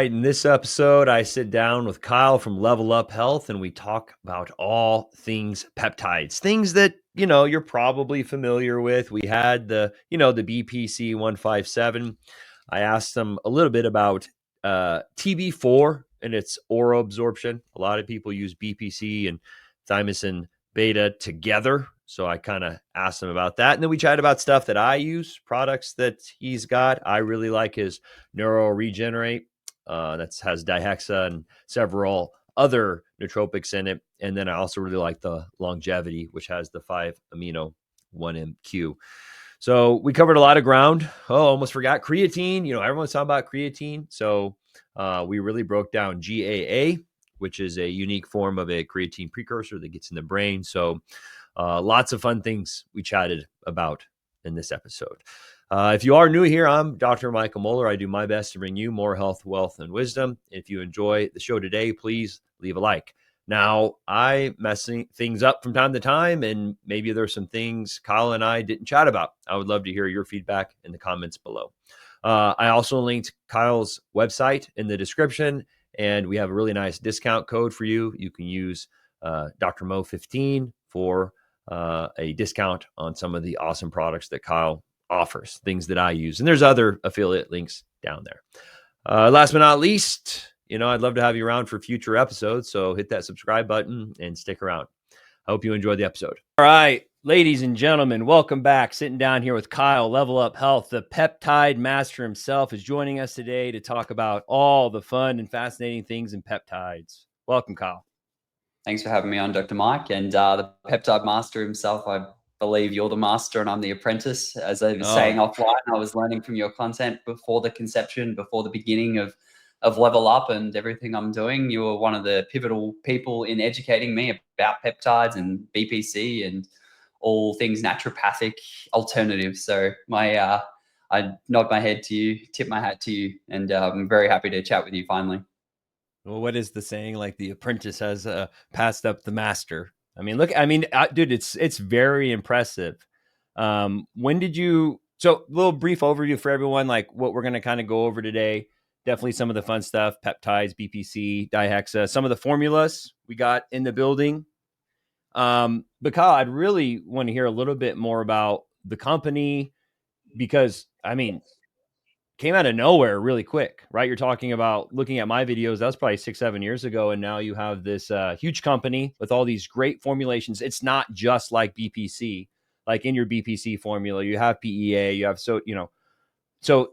In this episode, I sit down with Kyal from LVLUP Health and we talk about all things peptides, things that, you're probably familiar with. We had the BPC-157. I asked them a little bit about TB4 and its oral absorption. A lot of people use BPC and Thymosin Beta together. So I kind of asked him about that. And then we chat about stuff that I use, products that he's got. I really like his Neuroregenerate. That has Dihexa and several other nootropics in it. And then I also really like the longevity, which has the 5 amino 1MQ. So we covered a lot of ground. Oh, almost forgot creatine. Everyone's talking about creatine. So we really broke down GAA, which is a unique form of a creatine precursor that gets in the brain. So lots of fun things we chatted about in this episode. If you are new here, I'm Dr. Michael Moeller. I do my best to bring you more health, wealth, and wisdom. If you enjoy the show today, please leave a like. Now, I mess things up from time to time, and maybe there's some things Kyal and I didn't chat about. I would love to hear your feedback in the comments below. I also linked Kyl's website in the description, and we have a really nice discount code for you. You can use Dr. Mo 15 for a discount on some of the awesome products that Kyal offers, things that I use. And there's other affiliate links down there. Last but not least, I'd love to have you around for future episodes. So hit that subscribe button and stick around. I hope you enjoyed the episode. All right, ladies and gentlemen, welcome back. Sitting down here with Kyal, LVLUP Health. The peptide master himself is joining us today to talk about all the fun and fascinating things in peptides. Welcome, Kyal. Thanks for having me on, Dr. Mike. And the peptide master himself, I believe you're the master and I'm the apprentice. As I was saying offline, I was learning from your content before the conception, before the beginning of LVLUP and everything I'm doing. You were one of the pivotal people in educating me about peptides and BPC and all things naturopathic alternatives. So I nod my head to you, tip my hat to you, and I'm very happy to chat with you finally. Well, what is the saying? Like the apprentice has passed up the master. Dude, it's very impressive. When did you? So, a little brief overview for everyone, like what we're going to kind of go over today. Definitely some of the fun stuff: peptides, BPC, Dihexa, some of the formulas we got in the building. But Kyal, I'd really want to hear a little bit more about the company because came out of nowhere really quick, right? You're talking about looking at my videos. That was probably 6-7 years ago. And now you have this huge company with all these great formulations. It's not just like BPC, like in your BPC formula, you have PEA, you have, so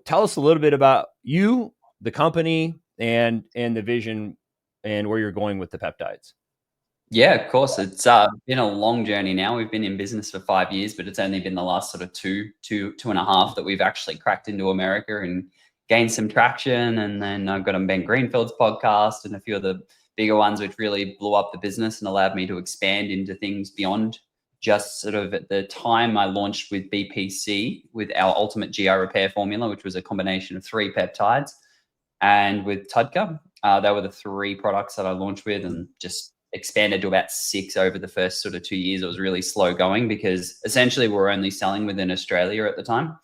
tell us a little bit about you, the company and the vision and where you're going with the peptides. Yeah, of course. It's been a long journey now. We've been in business for 5 years, but it's only been the last sort of two and a half that we've actually cracked into America and gained some traction. And then I've got on Ben Greenfield's podcast and a few of the bigger ones, which really blew up the business and allowed me to expand into things beyond just sort of at the time I launched with BPC with our ultimate GI repair formula, which was a combination of 3 peptides. And with Tudka, they were the 3 products that I launched with and just expanded to about 6 over the first sort of 2 years. It was really slow going because essentially we're only selling within Australia at the time.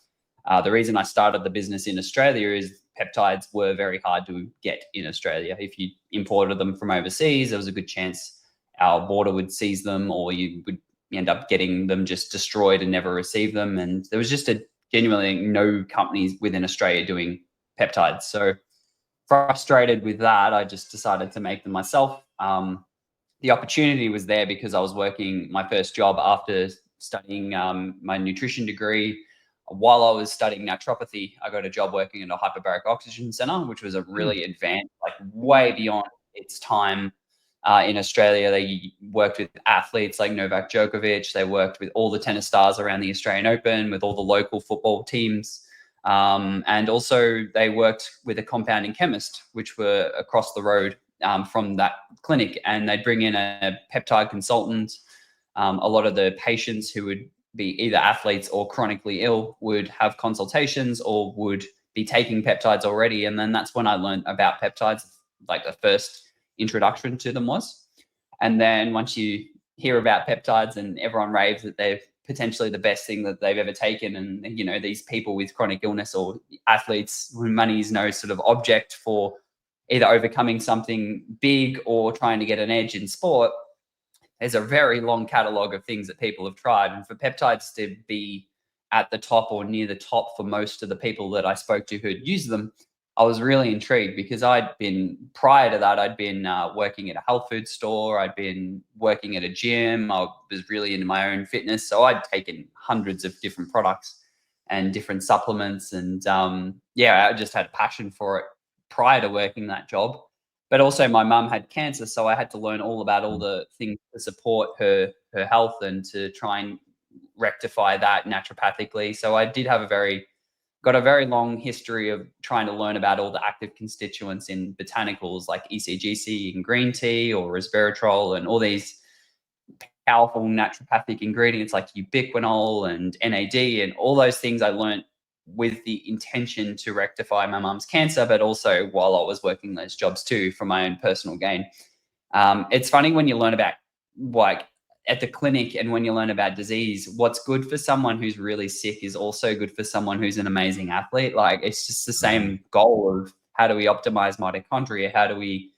The reason I started the business in Australia is peptides were very hard to get in Australia. If you imported them from overseas, there was a good chance our border would seize them or you would end up getting them just destroyed and never receive them. And there was just genuinely no companies within Australia doing peptides. So frustrated with that, I just decided to make them myself. The opportunity was there because I was working my first job after studying my nutrition degree. While I was studying naturopathy, I got a job working in a hyperbaric oxygen center, which was a really advanced, like way beyond its time in Australia. They worked with athletes like Novak Djokovic. They worked with all the tennis stars around the Australian Open, with all the local football teams. And also they worked with a compounding chemist, which were across the road from that clinic, and they'd bring in a peptide consultant. A lot of the patients who would be either athletes or chronically ill would have consultations or would be taking peptides already. And then that's when I learned about peptides, like the first introduction to them was. And then once you hear about peptides and everyone raves that they're potentially the best thing that they've ever taken. And, these people with chronic illness or athletes when money is no sort of object for either overcoming something big or trying to get an edge in sport, there's a very long catalog of things that people have tried. And for peptides to be at the top or near the top for most of the people that I spoke to who had used them, I was really intrigued because prior to that, I'd been working at a health food store. I'd been working at a gym. I was really into my own fitness. So I'd taken hundreds of different products and different supplements. And I just had a passion for it prior to working that job. But also my mum had cancer, so I had to learn all about all the things to support her health and to try and rectify that naturopathically. So I did have got a very long history of trying to learn about all the active constituents in botanicals like ECGC in green tea or resveratrol and all these powerful naturopathic ingredients like ubiquinol and NAD and all those things I learned with the intention to rectify my mum's cancer, but also while I was working those jobs too for my own personal gain. It's funny when you learn about like at the clinic and when you learn about disease, what's good for someone who's really sick is also good for someone who's an amazing athlete. Like it's just the same goal of how do we optimize mitochondria? How do we,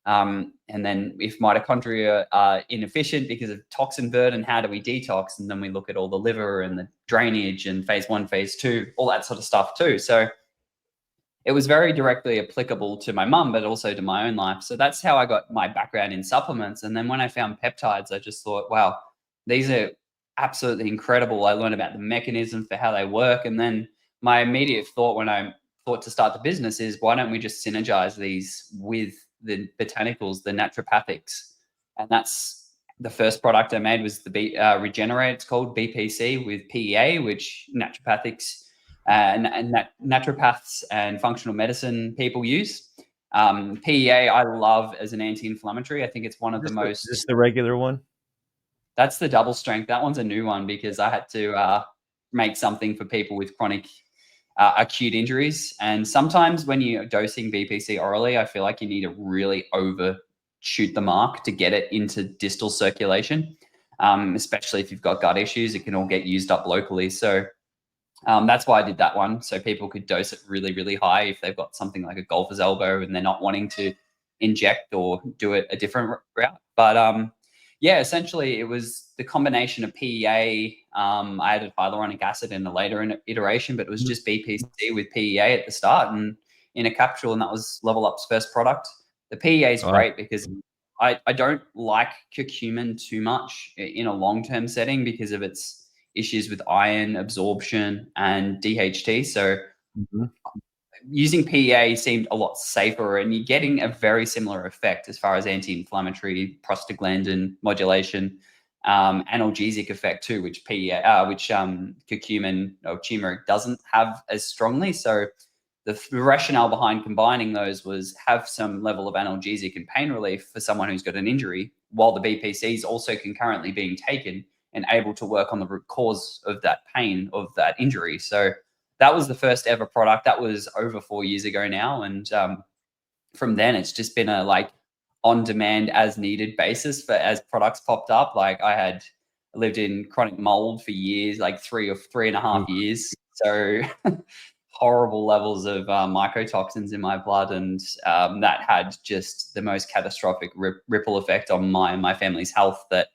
and then if mitochondria are inefficient because of toxin burden, how do we detox? And then we look at all the liver and the drainage and phase 1, phase 2, all that sort of stuff too. So it was very directly applicable to my mum, but also to my own life. So that's how I got my background in supplements. And then when I found peptides, I just thought, wow, these are absolutely incredible. I learned about the mechanism for how they work. And then my immediate thought when I thought to start the business is, why don't we just synergize these with the botanicals, the naturopathics? And that's the first product I made was the Regenerate. It's called BPC with PEA, which naturopathics and naturopaths and functional medicine people use. PEA I love as an anti-inflammatory. I think it's one of the most. Is this the regular one? That's the double strength. That one's a new one because I had to make something for people with chronic acute injuries. And sometimes when you're dosing BPC orally, I feel like you need to really overshoot the mark to get it into distal circulation, especially if you've got gut issues. It can all get used up locally. So that's why I did that one. So people could dose it really, really high if they've got something like a golfer's elbow and they're not wanting to inject or do it a different route. But essentially it was the combination of PEA. I added hyaluronic acid in a later iteration, but it was just BPC with PEA at the start and in a capsule. And that was LVLUP's first product. The PEA is great because I don't like curcumin too much in a long-term setting because of its issues with iron absorption and DHT. So using PEA seemed a lot safer and you're getting a very similar effect as far as anti-inflammatory, prostaglandin modulation, analgesic effect too, which curcumin or turmeric doesn't have as strongly. So the rationale behind combining those was have some level of analgesic and pain relief for someone who's got an injury, while the BPC is also concurrently being taken and able to work on the root cause of that pain, of that injury. So that was the first ever product. That was over 4 years ago now. And from then it's just been a like on demand as needed basis for as products popped up. Like I lived in chronic mold for years, like 3.5 years. So horrible levels of mycotoxins in my blood. And that had just the most catastrophic ripple effect on my family's health that,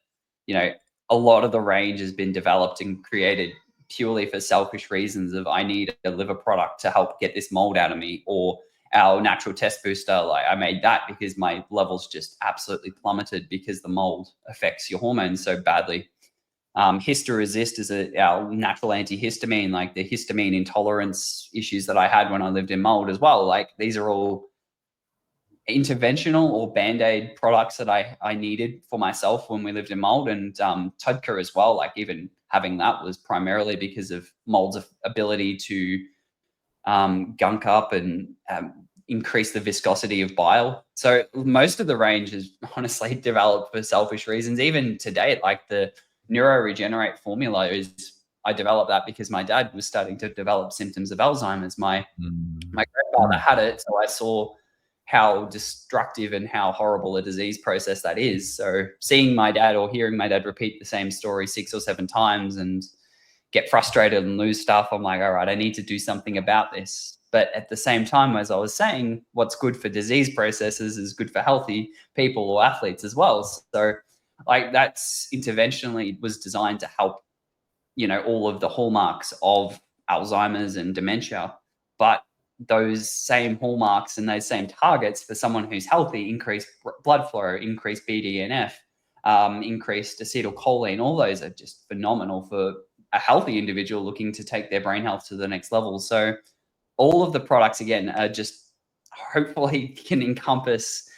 a lot of the range has been developed and created purely for selfish reasons of I need a liver product to help get this mold out of me, or our natural test booster. Like I made that because my levels just absolutely plummeted because the mold affects your hormones so badly. Historesist is our natural antihistamine, like the histamine intolerance issues that I had when I lived in mold as well. Like these are all interventional or Band-Aid products that I needed for myself when we lived in mold. And Tudka as well, like even having that was primarily because of mold's ability to gunk up and increase the viscosity of bile. So most of the range is honestly developed for selfish reasons. Even to date, like the Neuroregenerate formula I developed that because my dad was starting to develop symptoms of Alzheimer's. My grandfather had it, so I saw how destructive and how horrible a disease process that is. So seeing my dad or hearing my dad repeat the same story 6 or 7 times and get frustrated and lose stuff, I'm like, all right, I need to do something about this. But at the same time, as I was saying, what's good for disease processes is good for healthy people or athletes as well. So like that's interventionally was designed to help, all of the hallmarks of Alzheimer's and dementia. But those same hallmarks and those same targets for someone who's healthy, increased blood flow, increased BDNF, increased acetylcholine, all those are just phenomenal for a healthy individual looking to take their brain health to the next level. So all of the products, again, are just hopefully can encompass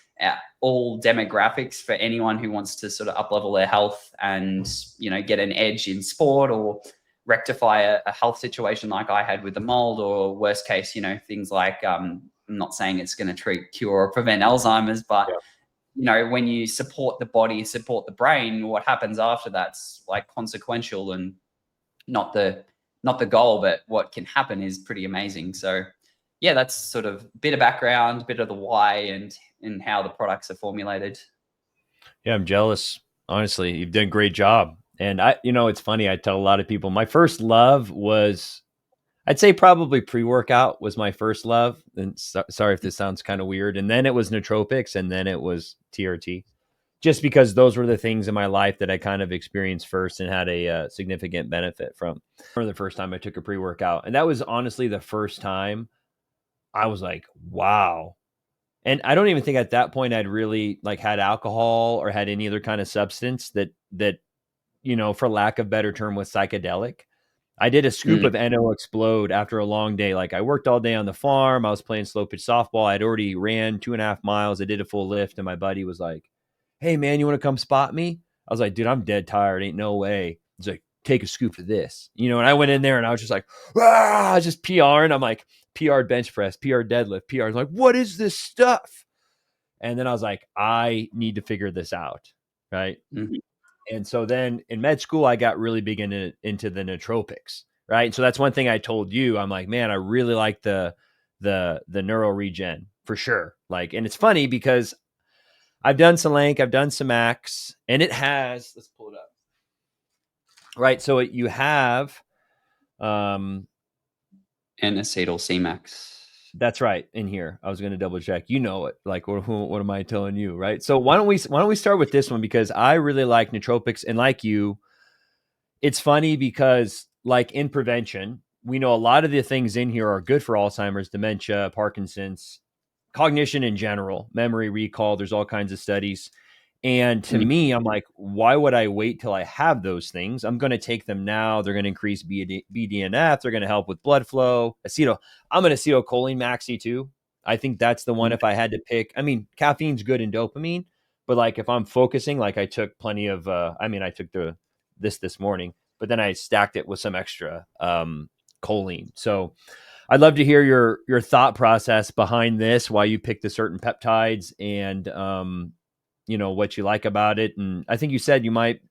all demographics for anyone who wants to sort of up-level their health and, get an edge in sport or rectify a health situation like I had with the mold, or worst case, things like, I'm not saying it's going to treat, cure, or prevent Alzheimer's, but when you support the body, support the brain, what happens after that's like consequential and not the goal, but what can happen is pretty amazing. So yeah, that's sort of a bit of background, a bit of the why and how the products are formulated. Yeah, I'm jealous. Honestly, you've done a great job. And it's funny. I tell a lot of people my first love was, I'd say probably pre-workout was my first love. And sorry if this sounds kind of weird. And then it was nootropics, and then it was TRT, just because those were the things in my life that I kind of experienced first and had a significant benefit from. For the first time I took a pre-workout, and that was honestly the first time I was like, wow. And I don't even think at that point I'd really like had alcohol or had any other kind of substance that, for lack of better term, was psychedelic. I did a scoop of NO Explode after a long day. Like I worked all day on the farm. I was playing slow pitch softball. I'd already ran 2.5 miles. I did a full lift, and my buddy was like, "Hey man, you want to come spot me?" I was like, "Dude, I'm dead tired. Ain't no way." He's like, "Take a scoop of this," and I went in there and I was just like, just PRing. I'm like, PR bench press, PR deadlift, PR. I was like, what is this stuff? And then I was like, I need to figure this out. Right. Mm-hmm. And so then in med school, I got really big into the nootropics. Right. And so that's one thing I told you. I'm like, man, I really like the Neuroregen for sure. Like, and it's funny because I've done some Lank, I've done some Max, and it has, let's pull it up. Right. So you have, and acetyl C-Max. That's right. In here, I was going to double check. You know it. Like, what am I telling you? Right. So why don't we start with this one, because I really like nootropics, and like you, it's funny because like in prevention, we know a lot of the things in here are good for Alzheimer's, dementia, Parkinson's, cognition in general, memory, recall. There's all kinds of studies. And to me, I'm like, why would I wait till I have those things? I'm going to take them now. They're going to increase BDNF. They're going to help with blood flow. I'm an acetylcholine maxi too. I think that's the one if I had to pick. I mean, caffeine's good in dopamine, but like if I'm focusing, like I took plenty of, I took this morning, but then I stacked it with some extra choline. So I'd love to hear your thought process behind this, why you picked the certain peptides, and what you like about it. And I think you said you might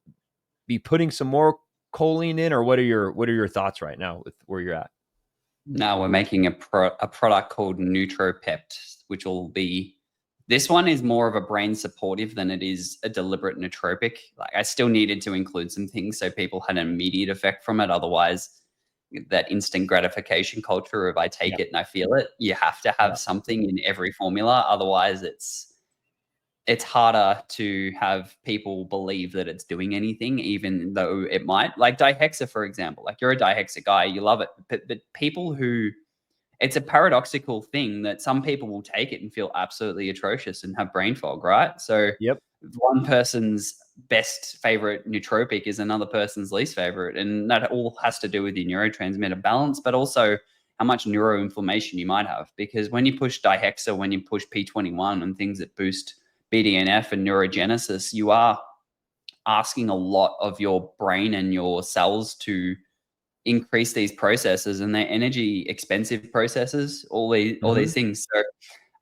be putting some more choline in, or what are your thoughts right now with where you're at? Now we're making a product called Nootropept, which will be, this one is more of a brain supportive than it is a deliberate nootropic. Like I still needed to include some things so people had an immediate effect from it. Otherwise, that instant gratification culture of I take it and I feel it, you have to have something in every formula. Otherwise, it's harder to have people believe that it's doing anything, even though it might. Like Dihexa, for example. Like you're a Dihexa guy, you love it. But people who, it's a paradoxical thing that some people will take it and feel absolutely atrocious and have brain fog, right? So one person's best favorite nootropic is another person's least favorite. And that all has to do with your neurotransmitter balance, but also how much neuroinflammation you might have. Because when you push Dihexa, when you push P21 and things that boost BDNF and neurogenesis, you are asking a lot of your brain and your cells to increase these processes, and they're energy expensive processes, all these things. So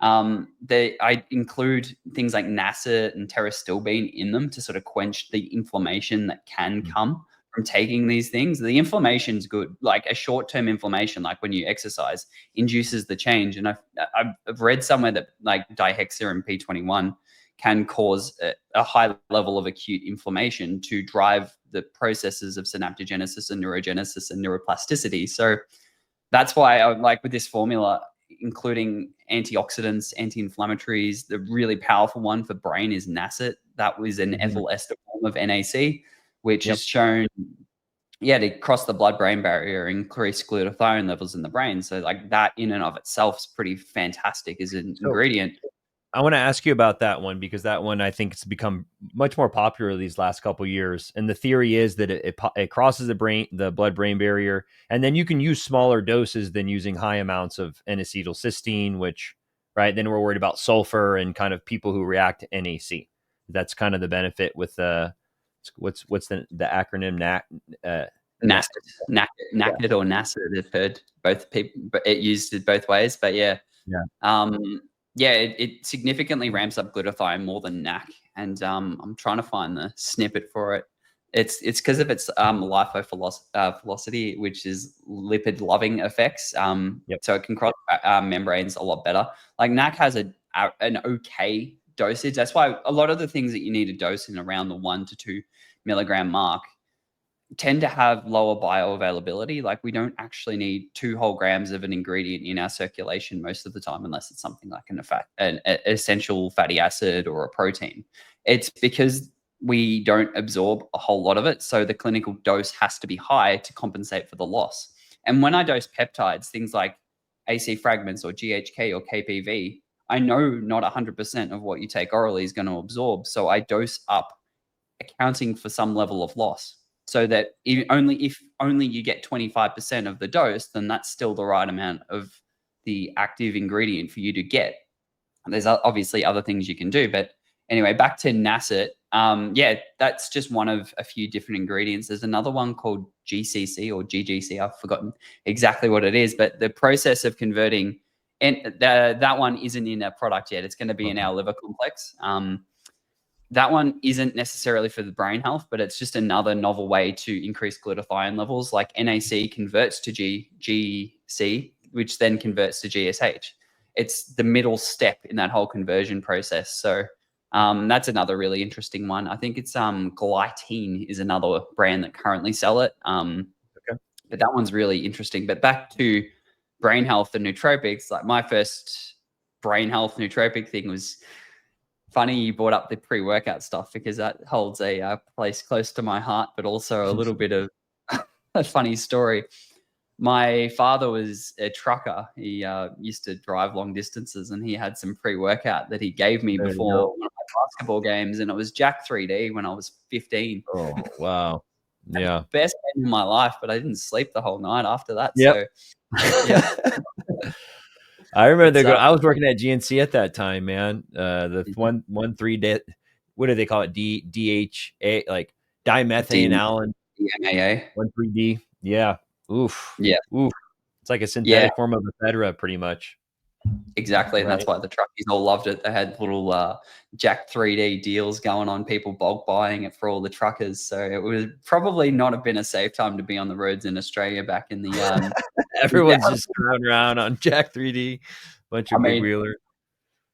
I include things like nacet and pterostilbene in them to sort of quench the inflammation that can come from taking these things. The inflammation's good. Like a short-term inflammation, like when you exercise, induces the change. And I've read somewhere that like Dihexa and P21 can cause a high level of acute inflammation to drive the processes of synaptogenesis and neurogenesis and neuroplasticity. So that's why I like with this formula, including antioxidants, anti-inflammatories. The really powerful one for brain is NACET. That was an ethyl ester form of NAC, which is shown, to cross the blood-brain barrier, increase glutathione levels in the brain. So like that in and of itself is pretty fantastic as an ingredient. I want to ask you about that one, because that one I think it's become much more popular these last couple of years. And the theory is that it crosses the blood-brain barrier, and then you can use smaller doses than using high amounts of N-acetylcysteine, which, right, then we're worried about sulfur and kind of people who react to NAC. That's kind of the benefit with what's the acronym NAC? NACET or NACET. I've heard both people, but it used it both ways. But it significantly ramps up glutathione more than NAC, and I'm trying to find the snippet for it. It's because of its velocity, which is lipid loving effects. So it can cross membranes a lot better. Like NAC has an okay dosage. That's why a lot of the things that you need to dose in around the 1 to 2 milligram mark tend to have lower bioavailability. Like we don't actually need 2 whole grams of an ingredient in our circulation most of the time, unless it's something like an essential fatty acid or a protein. It's because we don't absorb a whole lot of it. So the clinical dose has to be high to compensate for the loss. And when I dose peptides, things like AC fragments or GHK or KPV, I know not 100% of what you take orally is going to absorb. So I dose up, accounting for some level of loss. So that if only you get 25% of the dose, then that's still the right amount of the active ingredient for you to get. And there's obviously other things you can do, but anyway, back to NACET. That's just one of a few different ingredients. There's another one called GCC or GGC. I've forgotten exactly what it is, but the process of converting, and that one isn't in a product yet. It's going to be in our liver complex. That one isn't necessarily for the brain health, but it's just another novel way to increase glutathione levels. Like NAC converts to GC, which then converts to GSH. It's the middle step in that whole conversion process. So that's another really interesting one. I think it's Glytine is another brand that currently sell it. But that one's really interesting. But back to brain health and nootropics, like my first brain health nootropic thing was funny you brought up the pre-workout stuff, because that holds a place close to my heart, but also a little bit of a funny story. My father was a trucker. He used to drive long distances, and he had some pre-workout that he gave me before one of my basketball games, and it was Jack 3D when I was 15. Oh, wow. Yeah. Best game of my life, but I didn't sleep the whole night after that. Yep. So, yeah. I remember I was working at GNC at that time, man. The 1,3-D, what do they call it? DHA, like dimethane Allen. DMAA. 1,3-D. Yeah. Oof. Yeah. Oof. It's like a synthetic form of ephedra, pretty much. Exactly. And that's why the truckies all loved it. They had little Jack 3D deals going on, people bulk buying it for all the truckers. So it would probably not have been a safe time to be on the roads in Australia back in the everyone's just driving around on Jack 3D, bunch of big wheelers.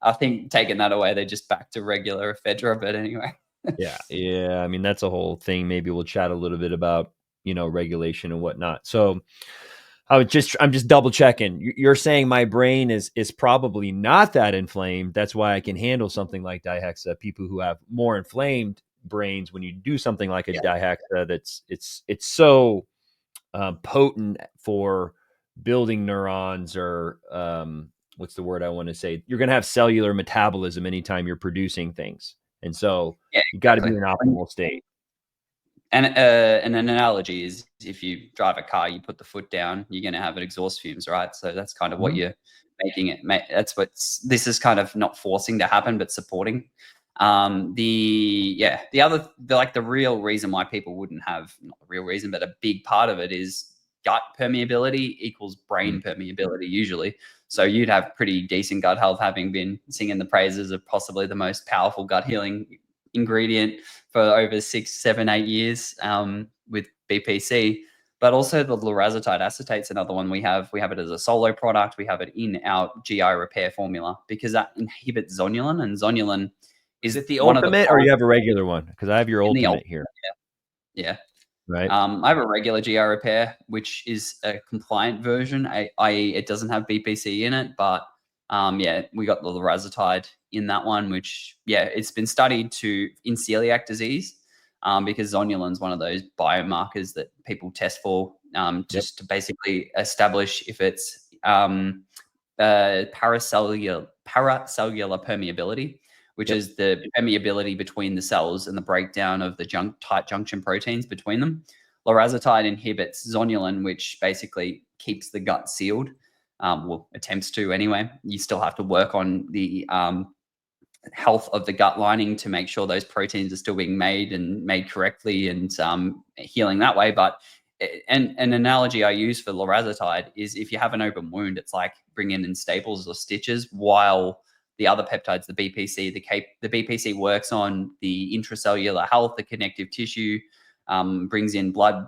I think taking that away, they're just back to regular ephedra, but anyway. Yeah. I mean, that's a whole thing. Maybe we'll chat a little bit about, regulation and whatnot. So I'm just double checking. You're saying my brain is probably not that inflamed. That's why I can handle something like Dihexa. People who have more inflamed brains, when you do something like a Dihexa, it's so potent for building neurons, or what's the word I want to say? You're going to have cellular metabolism anytime you're producing things, and so you got to be in an optimal state. And an analogy is, if you drive a car, you put the foot down, you're going to have exhaust fumes, right? So that's kind of what you're making it. That's this is kind of not forcing to happen, but supporting. The real reason why people wouldn't have, not the real reason, but a big part of it is gut permeability equals brain permeability usually. So you'd have pretty decent gut health, having been singing the praises of possibly the most powerful gut healing ingredient for over 6, 7, 8 years with BPC. But also the lorazepatide acetate's another one we have. We have it as a solo product. We have it in our GI repair formula, because that inhibits zonulin, and zonulin is it the ultimate, or you have a regular one? Because I have your ultimate here. Yeah. Right. I have a regular GI repair, which is a compliant version, i.e. it doesn't have BPC in it, but yeah, we got the lorazepam in that one, which, yeah, it's been studied in celiac disease because zonulin is one of those biomarkers that people test for just to basically establish if it's paracellular permeability, which is the permeability between the cells and the breakdown of the tight junction proteins between them. Lorazepam inhibits zonulin, which basically keeps the gut sealed. Well, attempts to anyway. You still have to work on the health of the gut lining to make sure those proteins are still being made and made correctly and healing that way. But an analogy I use for lorazepam is if you have an open wound, it's like bringing in staples or stitches, while the other peptides, the BPC, the BPC works on the intracellular health, the connective tissue, brings in blood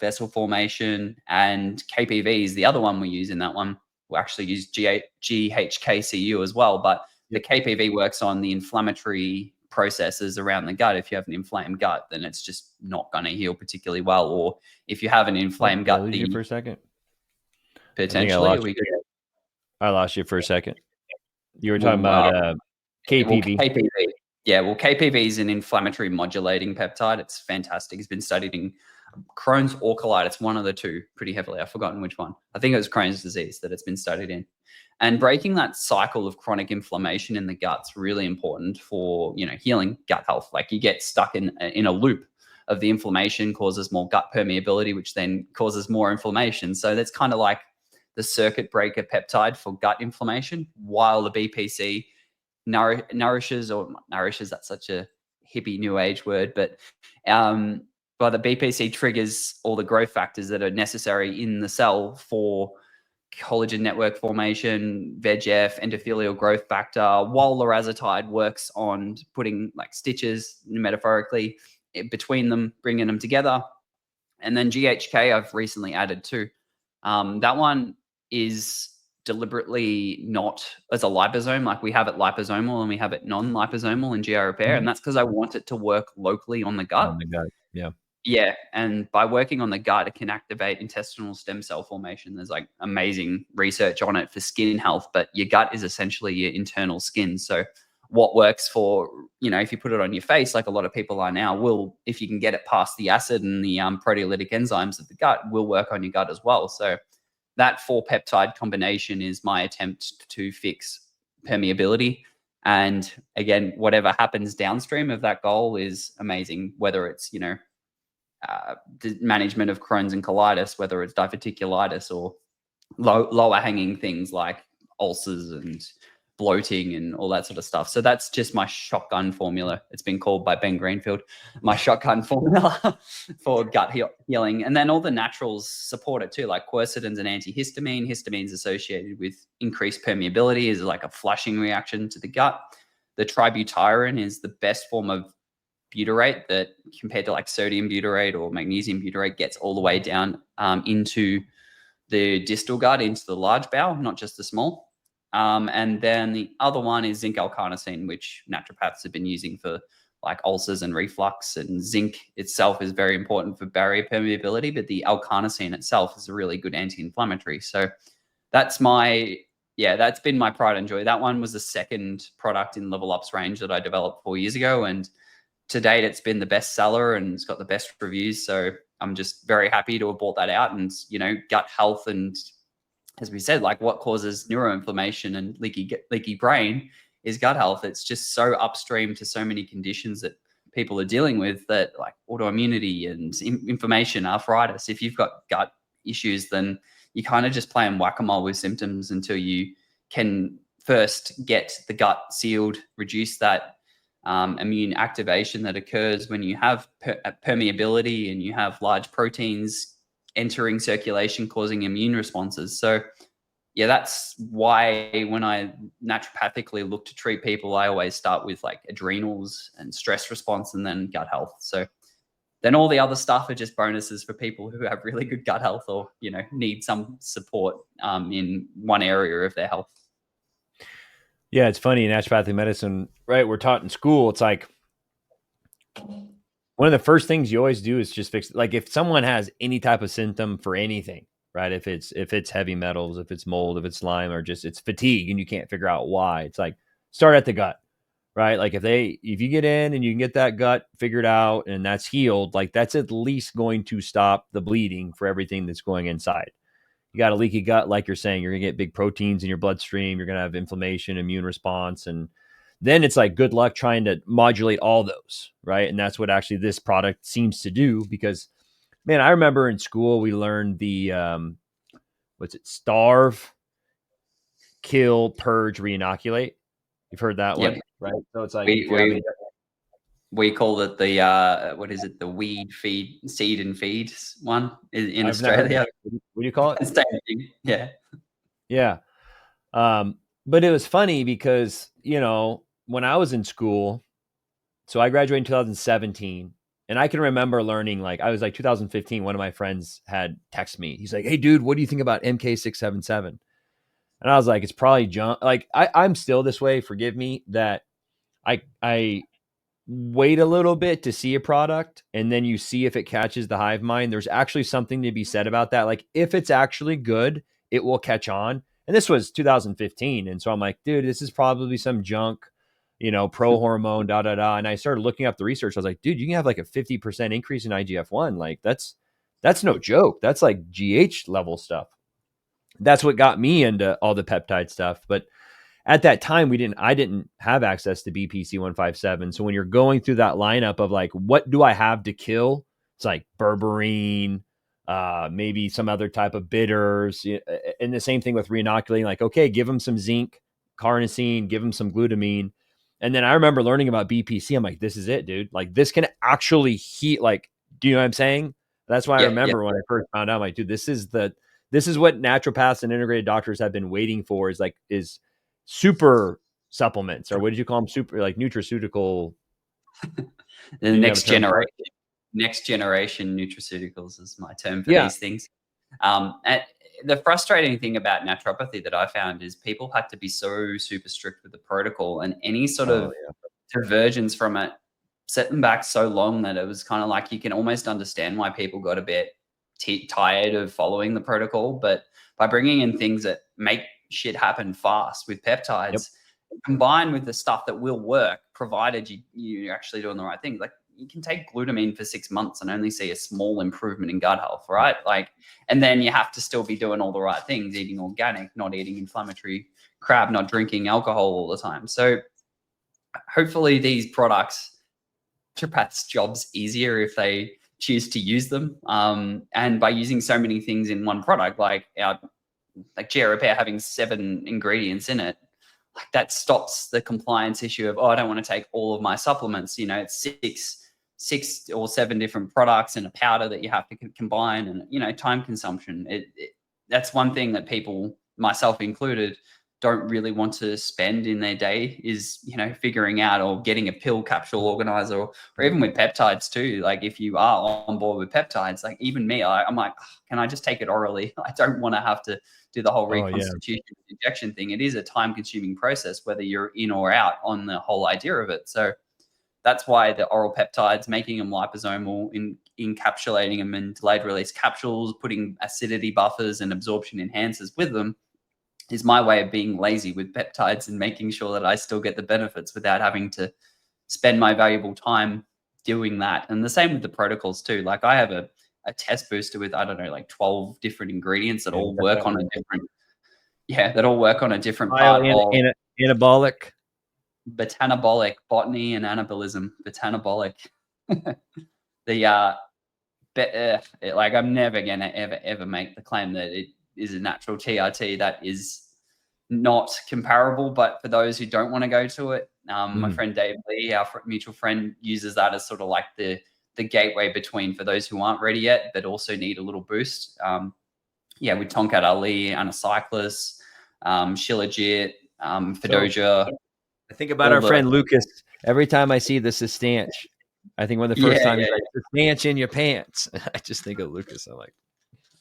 vessel formation, and KPV is the other one we use in that one. We'll actually use GHKCU as well, but the KPV works on the inflammatory processes around the gut. If you have an inflamed gut, then it's just not going to heal particularly well. Or if you have an inflamed gut, I lose you for a second. Potentially, I lost you for a second. You were talking about KPV. Well, KPV. Yeah, well, KPV is an inflammatory modulating peptide. It's fantastic. It's been studied in Crohn's or colitis, one of the two, pretty heavily. I've forgotten which one. I think it was Crohn's disease that it's been studied in. And breaking that cycle of chronic inflammation in the gut's really important for, healing gut health. Like, you get stuck in a loop of the inflammation causes more gut permeability, which then causes more inflammation. So that's kind of like the circuit breaker peptide for gut inflammation, while the BPC nourishes, that's such a hippie new age word, but the BPC triggers all the growth factors that are necessary in the cell for collagen network formation, VEGF, endothelial growth factor, while lorazepam works on putting like stitches, metaphorically, between them, bringing them together. And then GHK I've recently added too. That one is deliberately not as a liposome. Like, we have it liposomal and we have it non-liposomal in GI repair. And that's because I want it to work locally on the gut. On the gut, yeah. Yeah, and by working on the gut, it can activate intestinal stem cell formation. There's like amazing research on it for skin health, but your gut is essentially your internal skin. So what works for, if you put it on your face, like a lot of people are now, will, if you can get it past the acid and the proteolytic enzymes of the gut, will work on your gut as well. So that 4-peptide combination is my attempt to fix permeability. And again, whatever happens downstream of that goal is amazing, whether it's, the management of Crohn's and colitis, whether it's diverticulitis or lower hanging things like ulcers and bloating and all that sort of stuff. So that's just my shotgun formula. It's been called by Ben Greenfield, my shotgun formula for gut healing. And then all the naturals support it too, like quercetin's an antihistamine. Histamine's associated with increased permeability, is like a flushing reaction to the gut. The tributyrate is the best form of butyrate that, compared to like sodium butyrate or magnesium butyrate, gets all the way down into the distal gut, into the large bowel, not just the small. And then the other one is zinc L-carnosine, which naturopaths have been using for like ulcers and reflux. And zinc itself is very important for barrier permeability, but the L-carnosine itself is a really good anti-inflammatory. So that's been my pride and joy. That one was the second product in LVLUP's range that I developed 4 years ago. And to date, it's been the best seller and it's got the best reviews. So I'm just very happy to have bought that out. And, gut health, and as we said, like, what causes neuroinflammation and leaky brain is gut health. It's just so upstream to so many conditions that people are dealing with, that like autoimmunity and inflammation, arthritis. If you've got gut issues, then you kind of just playing whack-a-mole with symptoms until you can first get the gut sealed, reduce that immune activation that occurs when you have permeability and you have large proteins entering circulation, causing immune responses. So yeah, that's why when I naturopathically look to treat people, I always start with like adrenals and stress response and then gut health. So then all the other stuff are just bonuses for people who have really good gut health or, need some support in one area of their health. Yeah, it's funny in naturopathic medicine, right? We're taught in school, it's like one of the first things you always do is just fix, like if someone has any type of symptom for anything, right? If it's heavy metals, if it's mold, if it's Lyme, or just it's fatigue and you can't figure out why, it's like start at the gut, right? Like if you get in and you can get that gut figured out and that's healed, like that's at least going to stop the bleeding for everything that's going inside. You got a leaky gut, like you're saying, you're gonna get big proteins in your bloodstream, you're gonna have inflammation, immune response, and then it's like good luck trying to modulate all those, right? And that's what actually this product seems to do. Because man, I remember in school we learned the what's it, starve, kill, purge, reinoculate. You've heard that Yep. one, right? So it's like we call it the what is it, the weed feed, seed and feed one in Australia. What do you call it? Same thing. Yeah. Yeah. But it was funny because, you know, when I was in school, so I graduated in 2017, and I can remember learning, like, I was like 2015, one of my friends had texted me. He's like, "Hey dude, what do you think about MK677?" And I was like, it's probably junk. Like I'm still this way, forgive me, that I wait a little bit to see a product and then you see if it catches the hive mind. There's actually something to be said about that. Like if it's actually good, it will catch on. And this was 2015. And so I'm like, dude, this is probably some junk, you know, pro hormone, da, da, da. And I started looking up the research. I was like, dude, you can have like a 50% increase in IGF-1. Like that's no joke. That's like GH level stuff. That's what got me into all the peptide stuff. But at that time, I didn't have access to BPC-157. So when you're going through that lineup of like, what do I have to kill? It's like berberine, maybe some other type of bitters. And the same thing with reinoculating, like, okay, give them some zinc, carnosine, give them some glutamine. And then I remember learning about BPC. I'm like, this is it, dude. Like this can actually heat. Like, do you know what I'm saying? That's why I remember when I first found out, I'm like, dude, this is what naturopaths and integrated doctors have been waiting for, is super supplements, or what did you call them? Super, like nutraceutical. The next generation nutraceuticals is my term for these things. And the frustrating thing about naturopathy that I found is people had to be so super strict with the protocol, and any sort of divergence from it set them back so long that it was kind of like you can almost understand why people got a bit tired of following the protocol. But by bringing in things that make shit happen fast with peptides, combined with the stuff that will work, provided you're actually doing the right things. Like you can take glutamine for 6 months and only see a small improvement in gut health, right? Like, and then you have to still be doing all the right things, eating organic, not eating inflammatory crap, not drinking alcohol all the time. So hopefully these products, naturopaths' job's easier if they choose to use them. And by using so many things in one product, like GA Repair having 7 ingredients in it, like that stops the compliance issue of, oh, I don't want to take all of my supplements. You know, it's six or 7 different products and a powder that you have to combine, and, you know, time consumption. That's one thing that people, myself included, don't really want to spend in their day, is, you know, figuring out or getting a pill capsule organizer, or even with peptides too. Like if you are on board with peptides, like even me, I'm like, oh, can I just take it orally? I don't want to have to do the whole reconstitution injection thing. It is a time consuming process, whether you're in or out on the whole idea of it. So that's why the oral peptides, making them liposomal, encapsulating them in delayed release capsules, putting acidity buffers and absorption enhancers with them, is my way of being lazy with peptides and making sure that I still get the benefits without having to spend my valuable time doing that. And the same with the protocols too. Like I have a test booster with, I don't know, like 12 different ingredients that all work on a different, that all work on a different part of anabolic, botanabolic, botany and anabolism, botanabolic. Like I'm never gonna ever make the claim that it is a natural TRT. That is not comparable. But for those who don't want to go to it, my friend Dave Lee, our mutual friend, uses that as sort of like the gateway between, for those who aren't ready yet but also need a little boost. With Tonkat Ali, Anacyclus, Shilajit, Fedoja. I think about our friend Lucas every time I see the Sustanch. I think when the first time he's like, Sustanch in your pants. I just think of Lucas. I'm like,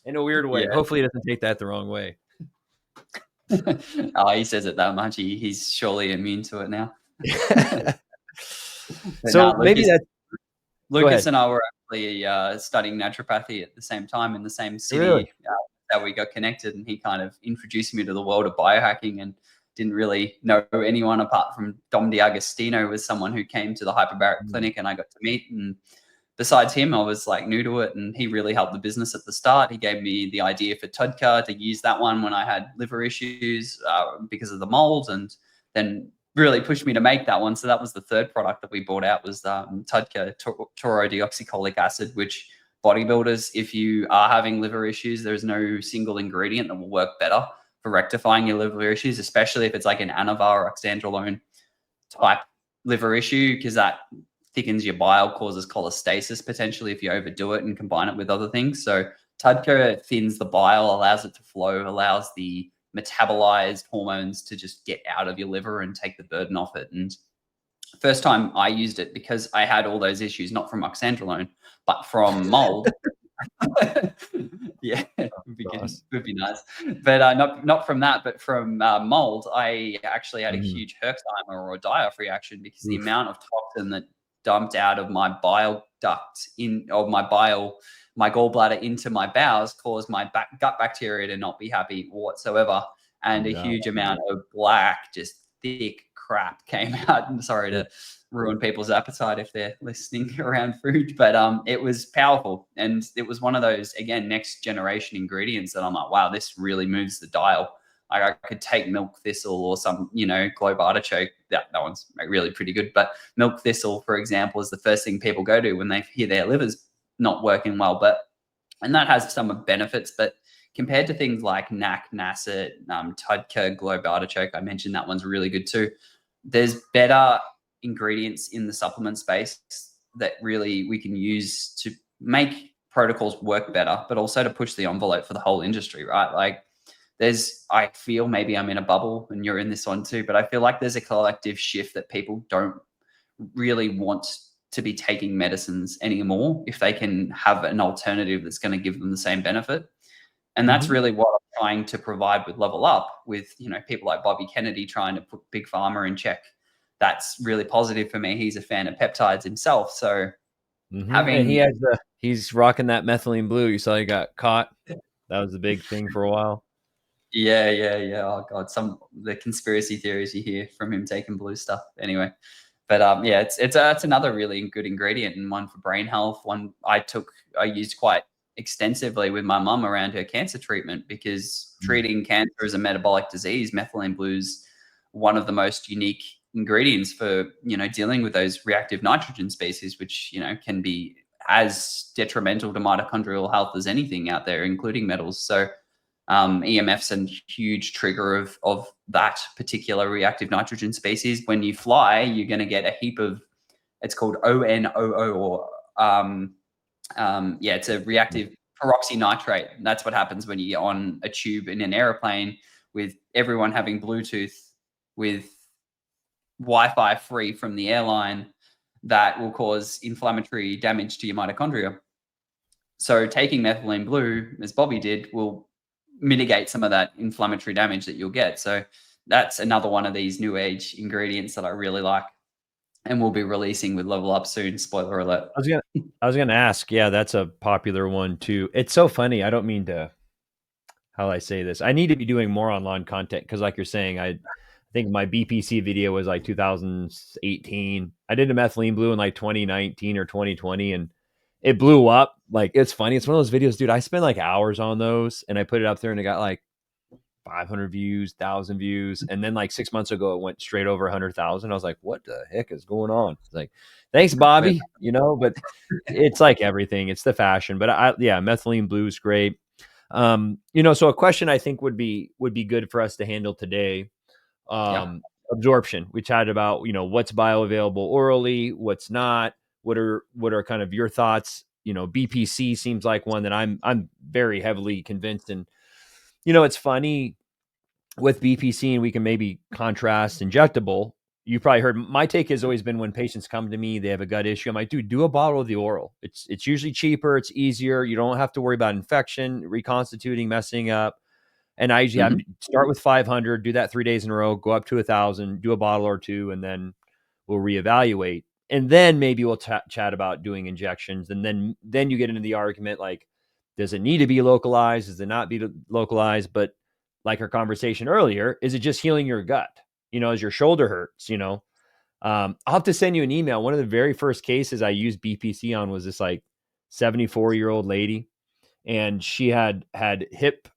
in a weird way. Hopefully he doesn't take that the wrong way. He says it that much. He's surely immune to it now. So maybe Lucas and I were actually studying naturopathy at the same time in the same city. Really? That we got connected, and he kind of introduced me to the world of biohacking, and didn't really know anyone apart from Dom D'Agostino was someone who came to the hyperbaric clinic and I got to meet. And besides him, I was like new to it, and he really helped the business at the start. He gave me the idea for Tudka to use that one when I had liver issues because of the mold, and then really pushed me to make that one. So that was the third product that we brought out, was Tudka taurodeoxycholic acid, which bodybuilders, if you are having liver issues, there's no single ingredient that will work better for rectifying your liver issues, especially if it's like an anavar or oxandrolone type liver issue, because that thickens your bile, causes cholestasis potentially if you overdo it and combine it with other things. So Tudka thins the bile, allows it to flow, allows the metabolized hormones to just get out of your liver and take the burden off it. And first time I used it, because I had all those issues, not from oxandrolone, but from mold. Yeah, would be nice. But not from that, but from mold. I actually had a huge Herxheimer or a die-off reaction, because the amount of toxin that dumped out of my bile duct my gallbladder into my bowels caused my gut bacteria to not be happy whatsoever. And a huge amount of black, just thick crap came out. I'm sorry to ruin people's appetite if they're listening around food, but it was powerful. And it was one of those, again, next generation ingredients that I'm like, wow, this really moves the dial. Like I could take milk thistle or some, globe artichoke. That one's really pretty good. But milk thistle, for example, is the first thing people go to when they hear their liver's not working well. And that has some benefits, but compared to things like NAC, Nasset, Tudka, globe artichoke, I mentioned that one's really good too. There's better ingredients in the supplement space that really we can use to make protocols work better, but also to push the envelope for the whole industry, right? Like I feel, maybe I'm in a bubble and you're in this one too, but I feel like there's a collective shift that people don't really want to be taking medicines anymore if they can have an alternative that's going to give them the same benefit. And that's really what I'm trying to provide with LVLUP, with people like Bobby Kennedy trying to put Big Pharma in check. That's really positive for me. He's a fan of peptides himself. So and he's rocking that methylene blue. You saw he got caught. That was the big thing for a while. Yeah. Oh God, the conspiracy theories you hear from him taking blue stuff. Anyway, but it's another really good ingredient, and one for brain health. One I used quite extensively with my mum around her cancer treatment, because treating cancer as a metabolic disease, methylene blue's one of the most unique ingredients for dealing with those reactive nitrogen species, which can be as detrimental to mitochondrial health as anything out there, including metals. So EMF's a huge trigger of that particular reactive nitrogen species. When you fly, you're going to get a heap of, it's called ONOO, or it's a reactive peroxynitrate. And that's what happens when you're on a tube in an airplane with everyone having Bluetooth with Wi-Fi free from the airline. That will cause inflammatory damage to your mitochondria. So taking methylene blue, as Bobby did, will mitigate some of that inflammatory damage that you'll get. So that's another one of these new age ingredients that I really like, and we'll be releasing with LVLUP soon. Spoiler alert. I was gonna ask. Yeah, that's a popular one too. It's so funny. I don't mean to, how do I say this? I need to be doing more online content, because like you're saying, I think my BPC video was like 2018. I did a methylene blue in like 2019 or 2020, and it blew up. Like, it's funny. It's one of those videos, dude. I spent like hours on those, and I put it up there, and it got like 500 views, 1,000 views. And then like 6 months ago, it went straight over 100,000. I was like, what the heck is going on? It's like, thanks, Bobby, but it's like everything. It's the fashion. But methylene blue is great. So a question I think would be good for us to handle today. Absorption. We chatted about, what's bioavailable orally, what's not. What are kind of your thoughts? BPC seems like one that I'm very heavily convinced in. It's funny with BPC, and we can maybe contrast injectable. You probably heard my take has always been, when patients come to me, they have a gut issue, I'm like, dude, do a bottle of the oral. It's usually cheaper, it's easier. You don't have to worry about infection, reconstituting, messing up. And I usually have start with 500, do that 3 days in a row, go up to 1,000, do a bottle or two, and then we'll reevaluate. and then maybe we'll chat about doing injections. And then you get into the argument, like, does it need to be localized? Does it not be localized? But like our conversation earlier, is it just healing your gut? As your shoulder hurts, I'll have to send you an email. One of the very first cases I used BPC on was this like 74-year-old lady, and she had hip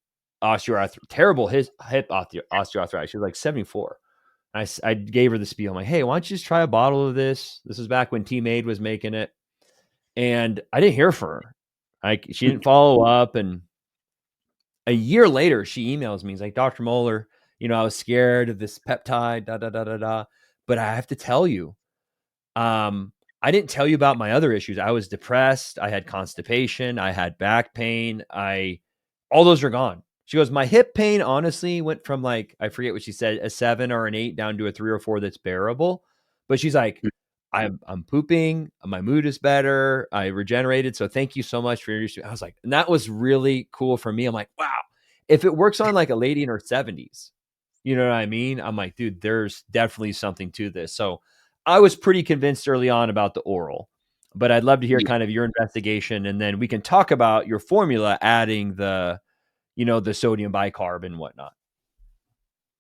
osteoarthritis, terrible hip osteoarthritis. She was like 74. I gave her the spiel. I'm like, hey, why don't you just try a bottle of this? This was back when T-Made was making it. And I didn't hear from her. Like, she didn't follow up. And a year later, she emails me. He's like, Dr. Moeller, I was scared of this peptide, but I have to tell you, I didn't tell you about my other issues. I was depressed. I had constipation. I had back pain. All those are gone. She goes, my hip pain honestly went from, like, I forget what she said, a 7 or an 8 down to a 3 or 4 that's bearable. But she's like, I'm pooping. My mood is better. I regenerated. So thank you so much for your use. I was like, and that was really cool for me. I'm like, wow, if it works on like a lady in her 70s, you know what I mean? I'm like, dude, there's definitely something to this. So I was pretty convinced early on about the oral, but I'd love to hear kind of your investigation, and then we can talk about your formula adding the sodium bicarb and whatnot.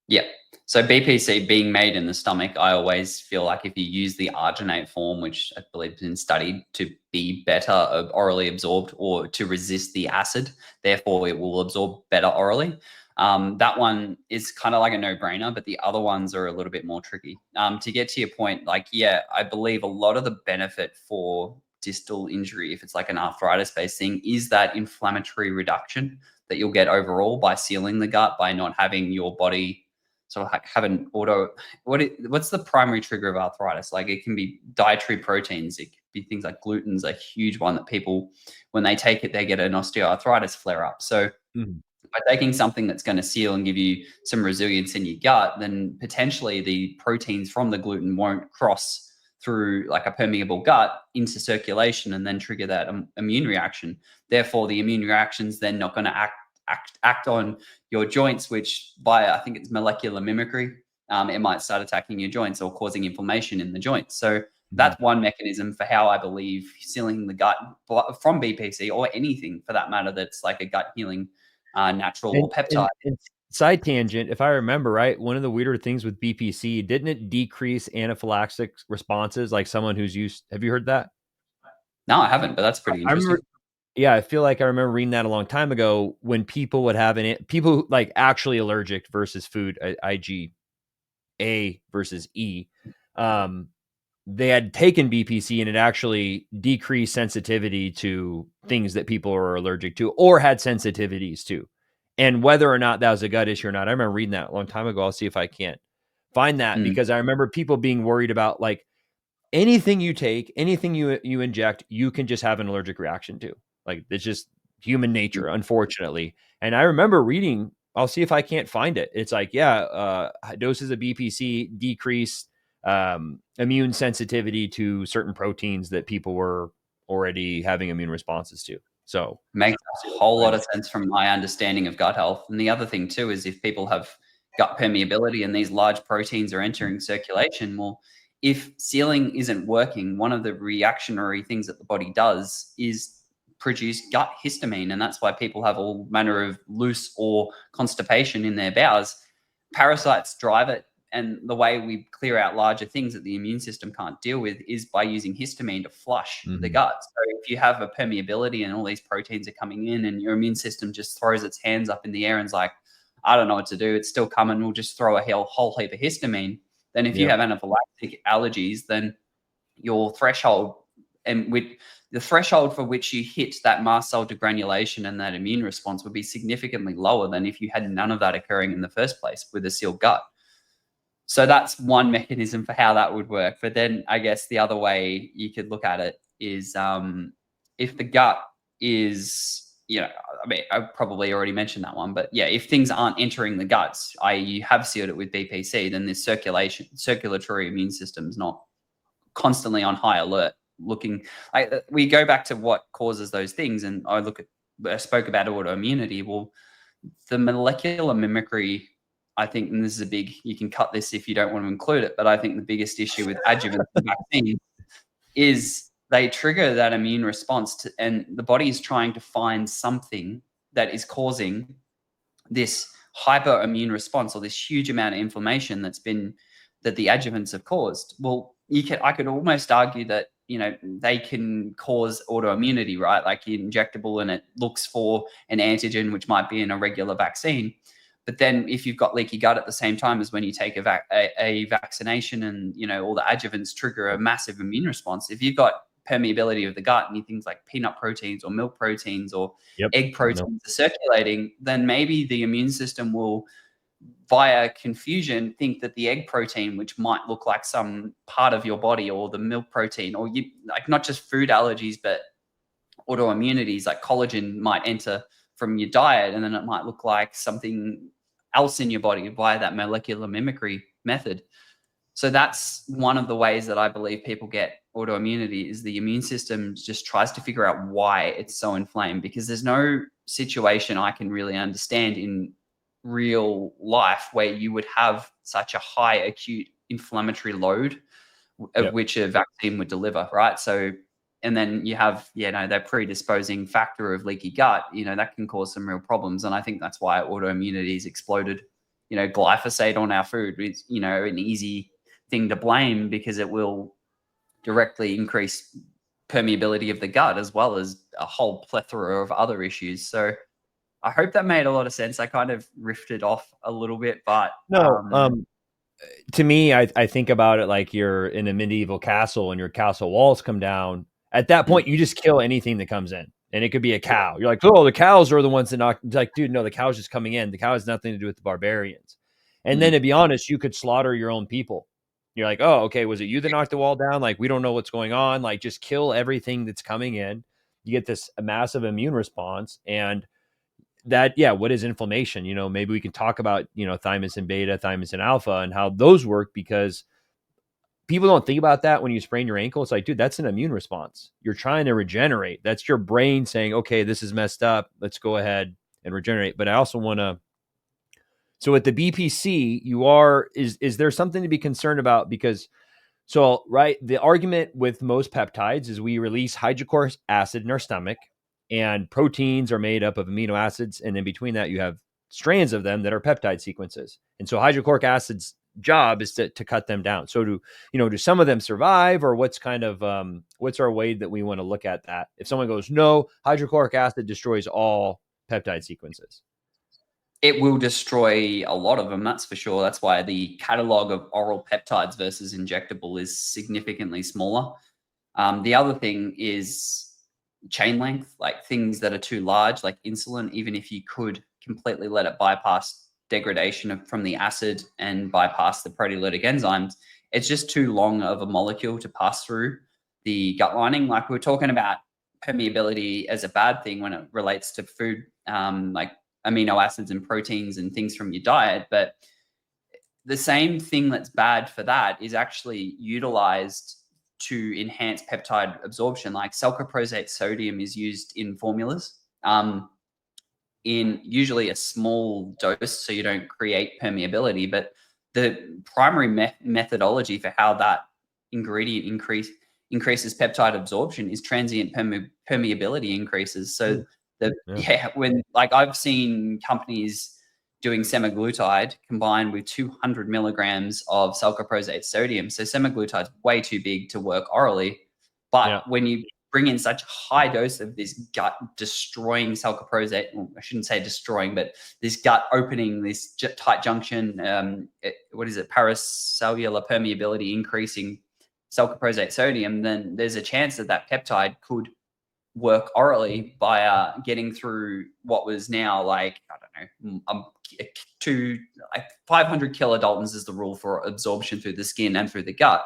Yeah. So BPC being made in the stomach, I always feel like if you use the arginate form, which I believe has been studied to be better orally absorbed or to resist the acid, therefore it will absorb better orally. That one is kind of like a no-brainer, but the other ones are a little bit more tricky. To get to your point, like, yeah, I believe a lot of the benefit for distal injury, if it's like an arthritis-based thing, is that inflammatory reduction that you'll get overall by sealing the gut, by not having your body sort of have an what's the primary trigger of arthritis? Like, it can be dietary proteins. It could be things like gluten's a huge one that people, when they take it, they get an osteoarthritis flare up. So by taking something that's going to seal and give you some resilience in your gut, then potentially the proteins from the gluten won't cross through like a permeable gut into circulation and then trigger that immune reaction. Therefore, the immune reaction's then not going to act on your joints, which by, I think it's molecular mimicry, it might start attacking your joints or causing inflammation in the joints. So that's one mechanism for how I believe sealing the gut from BPC, or anything for that matter that's like a gut healing natural or peptide. And side tangent, if I remember right, one of the weirder things with BPC, didn't it decrease anaphylactic responses? Like someone who's used, have you heard that? No, I haven't, but that's pretty interesting. I feel like I remember reading that a long time ago, when people would have people like actually allergic versus food, IgA versus E. They had taken BPC and it actually decreased sensitivity to things that people are allergic to or had sensitivities to. And whether or not that was a gut issue or not, I remember reading that a long time ago. I'll see if I can't find that, because I remember people being worried about, like, anything you take, anything you inject, you can just have an allergic reaction to. Like, it's just human nature, unfortunately. And I remember reading, I'll see if I can't find it. It's like, doses of BPC decrease immune sensitivity to certain proteins that people were already having immune responses to. So makes a whole lot of sense from my understanding of gut health. And the other thing too is, if people have gut permeability and these large proteins are entering circulation, well, if sealing isn't working, one of the reactionary things that the body does is produce gut histamine. And that's why people have all manner of loose or constipation in their bowels. Parasites drive it. And the way we clear out larger things that the immune system can't deal with is by using histamine to flush the gut. So if you have a permeability and all these proteins are coming in, and your immune system just throws its hands up in the air and is like, I don't know what to do, it's still coming, we'll just throw a whole heap of histamine. Then if you have anaphylactic allergies, then your threshold, and with the threshold for which you hit that mast cell degranulation and that immune response, would be significantly lower than if you had none of that occurring in the first place with a sealed gut. So that's one mechanism for how that would work. But then I guess the other way you could look at it is, if the gut is, I mean, I probably already mentioned that one, but yeah, if things aren't entering the guts, i.e. you have sealed it with BPC, then this circulatory immune system is not constantly on high alert looking. We go back to what causes those things, and I spoke about autoimmunity. Well, the molecular mimicry, I think, and this is you can cut this if you don't want to include it, but I think the biggest issue with adjuvant vaccine is they trigger that immune response and the body is trying to find something that is causing this hyperimmune response or this huge amount of inflammation that the adjuvants have caused. Well, I could almost argue that, they can cause autoimmunity, right? Like injectable and it looks for an antigen, which might be in a regular vaccine. But then if you've got leaky gut at the same time as when you take a vaccination and, all the adjuvants trigger a massive immune response, if you've got permeability of the gut and things like peanut proteins or milk proteins or egg proteins are circulating, then maybe the immune system will, via confusion, think that the egg protein, which might look like some part of your body, or the milk protein, or like not just food allergies, but autoimmunities like collagen might enter from your diet, and then it might look like something else in your body via that molecular mimicry method. So that's one of the ways that I believe people get autoimmunity, is the immune system just tries to figure out why it's so inflamed, because there's no situation I can really understand in real life where you would have such a high acute inflammatory load of which a vaccine would deliver, right? So, and then you have, that predisposing factor of leaky gut, that can cause some real problems. And I think that's why autoimmunity has exploded. Glyphosate on our food is, an easy thing to blame, because it will directly increase permeability of the gut as well as a whole plethora of other issues. So I hope that made a lot of sense. I kind of riffed off a little bit, but to me, I think about it like you're in a medieval castle and your castle walls come down. At that point, you just kill anything that comes in. And it could be a cow. You're like, oh, the cows are the ones that knock. It's like, dude, no, the cow's just coming in. The cow has nothing to do with the barbarians. And then to be honest, you could slaughter your own people. You're like, oh, okay, was it you that knocked the wall down? Like, we don't know what's going on. Like, just kill everything that's coming in. You get this massive immune response. And that, what is inflammation? Maybe we can talk about, thymosin beta, thymosin alpha, and how those work, because people don't think about that when you sprain your ankle. It's like, dude, that's an immune response. You're trying to regenerate. That's your brain saying, okay, this is messed up. Let's go ahead and regenerate. But I also want to, so at the BPC, is there something to be concerned about? Because, right, the argument with most peptides is we release hydrochloric acid in our stomach, and proteins are made up of amino acids. And in between that, you have strands of them that are peptide sequences. And so hydrochloric acid's job is to cut them down. So do some of them survive, or what's our way that we want to look at that? If someone goes, no, hydrochloric acid destroys all peptide sequences. It will destroy a lot of them, that's for sure. That's why the catalog of oral peptides versus injectable is significantly smaller. The other thing is chain length, like things that are too large, like insulin. Even if you could completely let it bypass degradation from the acid and bypass the proteolytic enzymes, it's just too long of a molecule to pass through the gut lining. Like we were talking about permeability as a bad thing when it relates to food, like amino acids and proteins and things from your diet. But the same thing that's bad for that is actually utilized to enhance peptide absorption. Like selcoprosate sodium is used in formulas in usually a small dose, so you don't create permeability. But the primary methodology for how that ingredient increases peptide absorption is transient permeability increases. So when, like, I've seen companies doing semaglutide combined with 200 milligrams of selcoprosate sodium. So semaglutide is way too big to work orally. But when you bring in such a high dose of this gut destroying selcoprosate, I shouldn't say destroying, but this gut opening, this tight junction, paracellular permeability increasing selcoprosate sodium, then there's a chance that peptide could work orally by getting through what was now, like, I don't know, 500 kilodaltons is the rule for absorption through the skin and through the gut.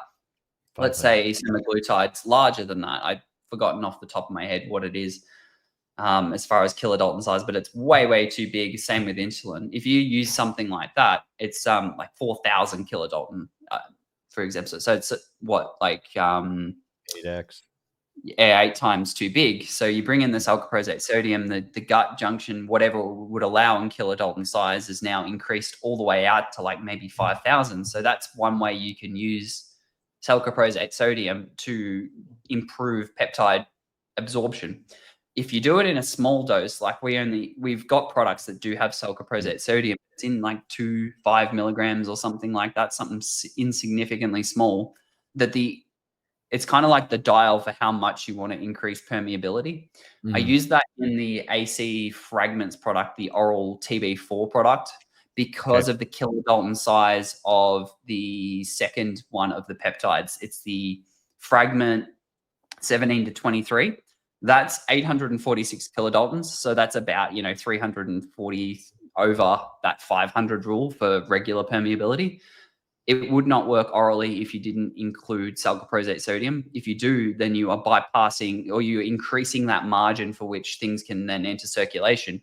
Let's say semaglutide's larger than that. I've forgotten off the top of my head what it is as far as kilodalton size, but it's way, way too big. Same with insulin. If you use something like that, it's like 4,000 kilodalton, for example. So it's what, like 8x. 8 times too big. So you bring in the selcoprosate sodium, the gut junction, whatever would allow in kilodalton size, is now increased all the way out to like maybe 5,000. So that's one way you can use selcoprosate sodium to improve peptide absorption. If you do it in a small dose, like we've got products that do have selcoprosate sodium. It's in like 5 milligrams or something like that, something insignificantly small. It's kind of like the dial for how much you want to increase permeability. I use that in the AC fragments product, the oral TB4 product, because of the kilodalton size of the second one of the peptides. It's the fragment 17 to 23. That's 846 kilodaltons. So that's about, 340 over that 500 rule for regular permeability. It would not work orally if you didn't include selcoprosate sodium. If you do, then you are bypassing, or you're increasing that margin for which things can then enter circulation.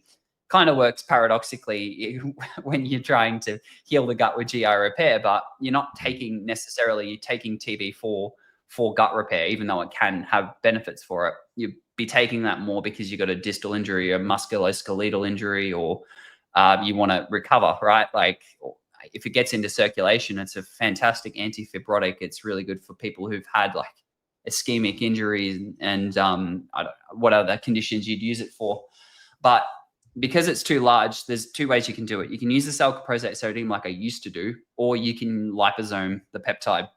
Kind of works paradoxically when you're trying to heal the gut with GI repair, but you're not necessarily taking TB4 for gut repair, even though it can have benefits for it. You'd be taking that more because you've got a distal injury, a musculoskeletal injury, or you want to recover, right? Like, if it gets into circulation, it's a fantastic antifibrotic. It's really good for people who've had like ischemic injuries and what other conditions you'd use it for. But because it's too large, there's two ways you can do it. You can use the selcoprosate sodium like I used to do, or you can liposome the peptide.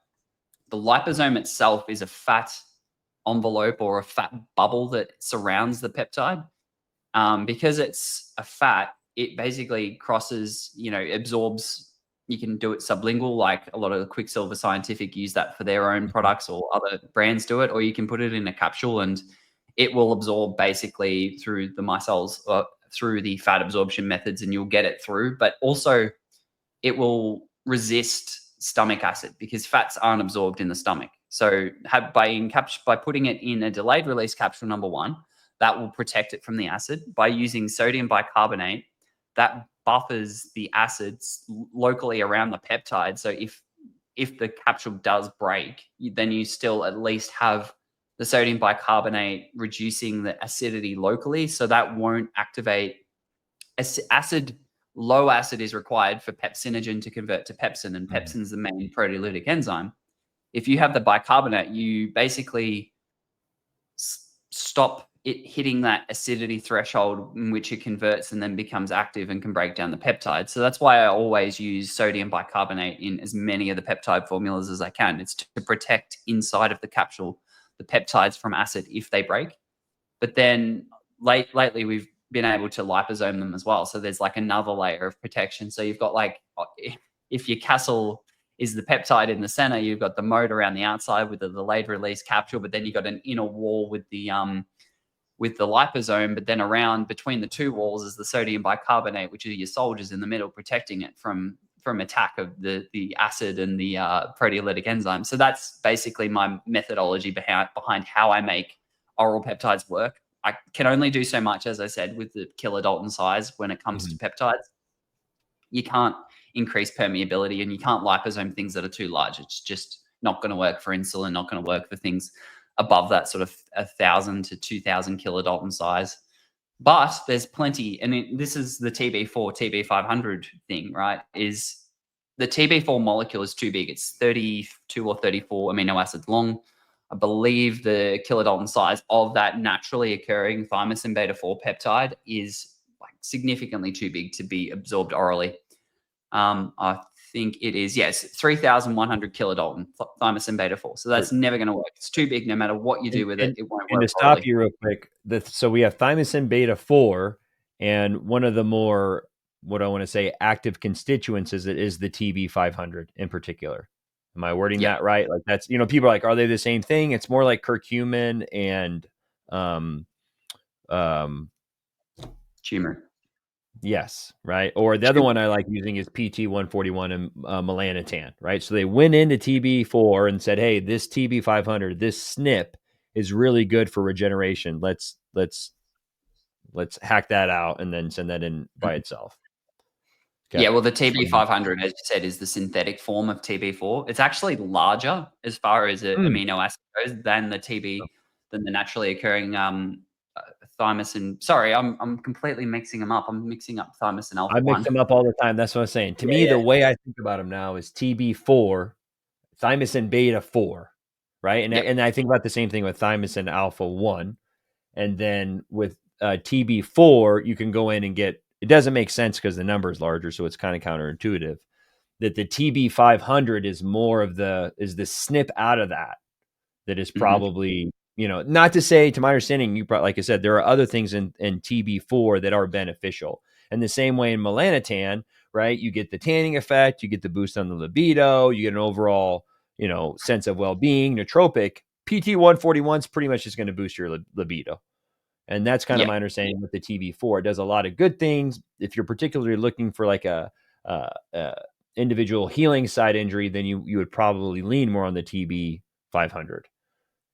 The liposome itself is a fat envelope or a fat bubble that surrounds the peptide. Because it's a fat, it basically crosses, absorbs. You can do it sublingual, like a lot of the Quicksilver Scientific use that for their own products, or other brands do it, or you can put it in a capsule and it will absorb basically through the micelles, through the fat absorption methods, and you'll get it through. But also it will resist stomach acid because fats aren't absorbed in the stomach. So by putting it in a delayed release capsule, number one, that will protect it from the acid. By using sodium bicarbonate, that buffers the acids locally around the peptide. So if the capsule does break, then you still at least have the sodium bicarbonate reducing the acidity locally. So that won't activate acid. Low acid is required for pepsinogen to convert to pepsin, and pepsin's the main proteolytic enzyme. If you have the bicarbonate, you basically stop it hitting that acidity threshold in which it converts and then becomes active and can break down the peptide. So that's why I always use sodium bicarbonate in as many of the peptide formulas as I can. It's to protect inside of the capsule the peptides from acid if they break. But then lately we've been able to liposome them as well. So there's like another layer of protection. So you've got like, if your castle is the peptide in the center, you've got the moat around the outside with the delayed release capsule, but then you've got an inner wall with the liposome, but then around between the two walls is the sodium bicarbonate, which are your soldiers in the middle, protecting it from attack of the acid and the proteolytic enzyme. So that's basically my methodology behind how I make oral peptides work. I can only do so much, as I said, with the kilodalton size when it comes to peptides. You can't increase permeability and you can't liposome things that are too large. It's just not going to work for insulin, not going to work for things above that sort of 1,000 to 2,000 kilodalton size. But there's plenty, and this is the TB4, TB500 thing, right? Is the TB4 molecule is too big. It's 32 or 34 amino acids long. I believe the kilodalton size of that naturally occurring Thymosin Beta 4 peptide is like significantly too big to be absorbed orally. I think it is, yes, 3,100 kilodalton Thymosin Beta 4. So that's never going to work. It's too big. No matter what you do with it, it won't work. And to stop you real quick, so we have Thymosin Beta 4, and one of the more, what I want to say, active constituents is the TB500 in particular. Am I wording that right? Like that's, people are like, are they the same thing? It's more like curcumin and turmeric. Yes, right. Or the other one I like using is PT-141 and melanotan, right? So they went into TB4 and said, hey, this TB500, this SNP is really good for regeneration. Let's hack that out and then send that in by itself. Okay. Yeah, well, the TB500, as you said, is the synthetic form of TB4. It's actually larger as far as amino acid goes than the naturally occurring thymosin. Sorry, I'm completely mixing them up. I'm mixing up thymosin alpha. I mix them up all the time. That's what I'm saying. To me, the way I think about them now is TB4, Thymosin Beta 4, right? And, Yep. and I think about the same thing with Thymosin Alpha 1. And then with TB4, you can go in and get, it doesn't make sense because the number is larger, so it's kind of counterintuitive, that the TB500 is more of the snip out of that is probably, not to say, to my understanding, like I said, there are other things in TB4 that are beneficial. And the same way in melanotan, right? You get the tanning effect, you get the boost on the libido, you get an overall, sense of well-being. Nootropic, PT141 is pretty much just going to boost your libido. And that's kind of my understanding with the TB4. It does a lot of good things. If you're particularly looking for like a individual healing side injury, then you would probably lean more on the TB500.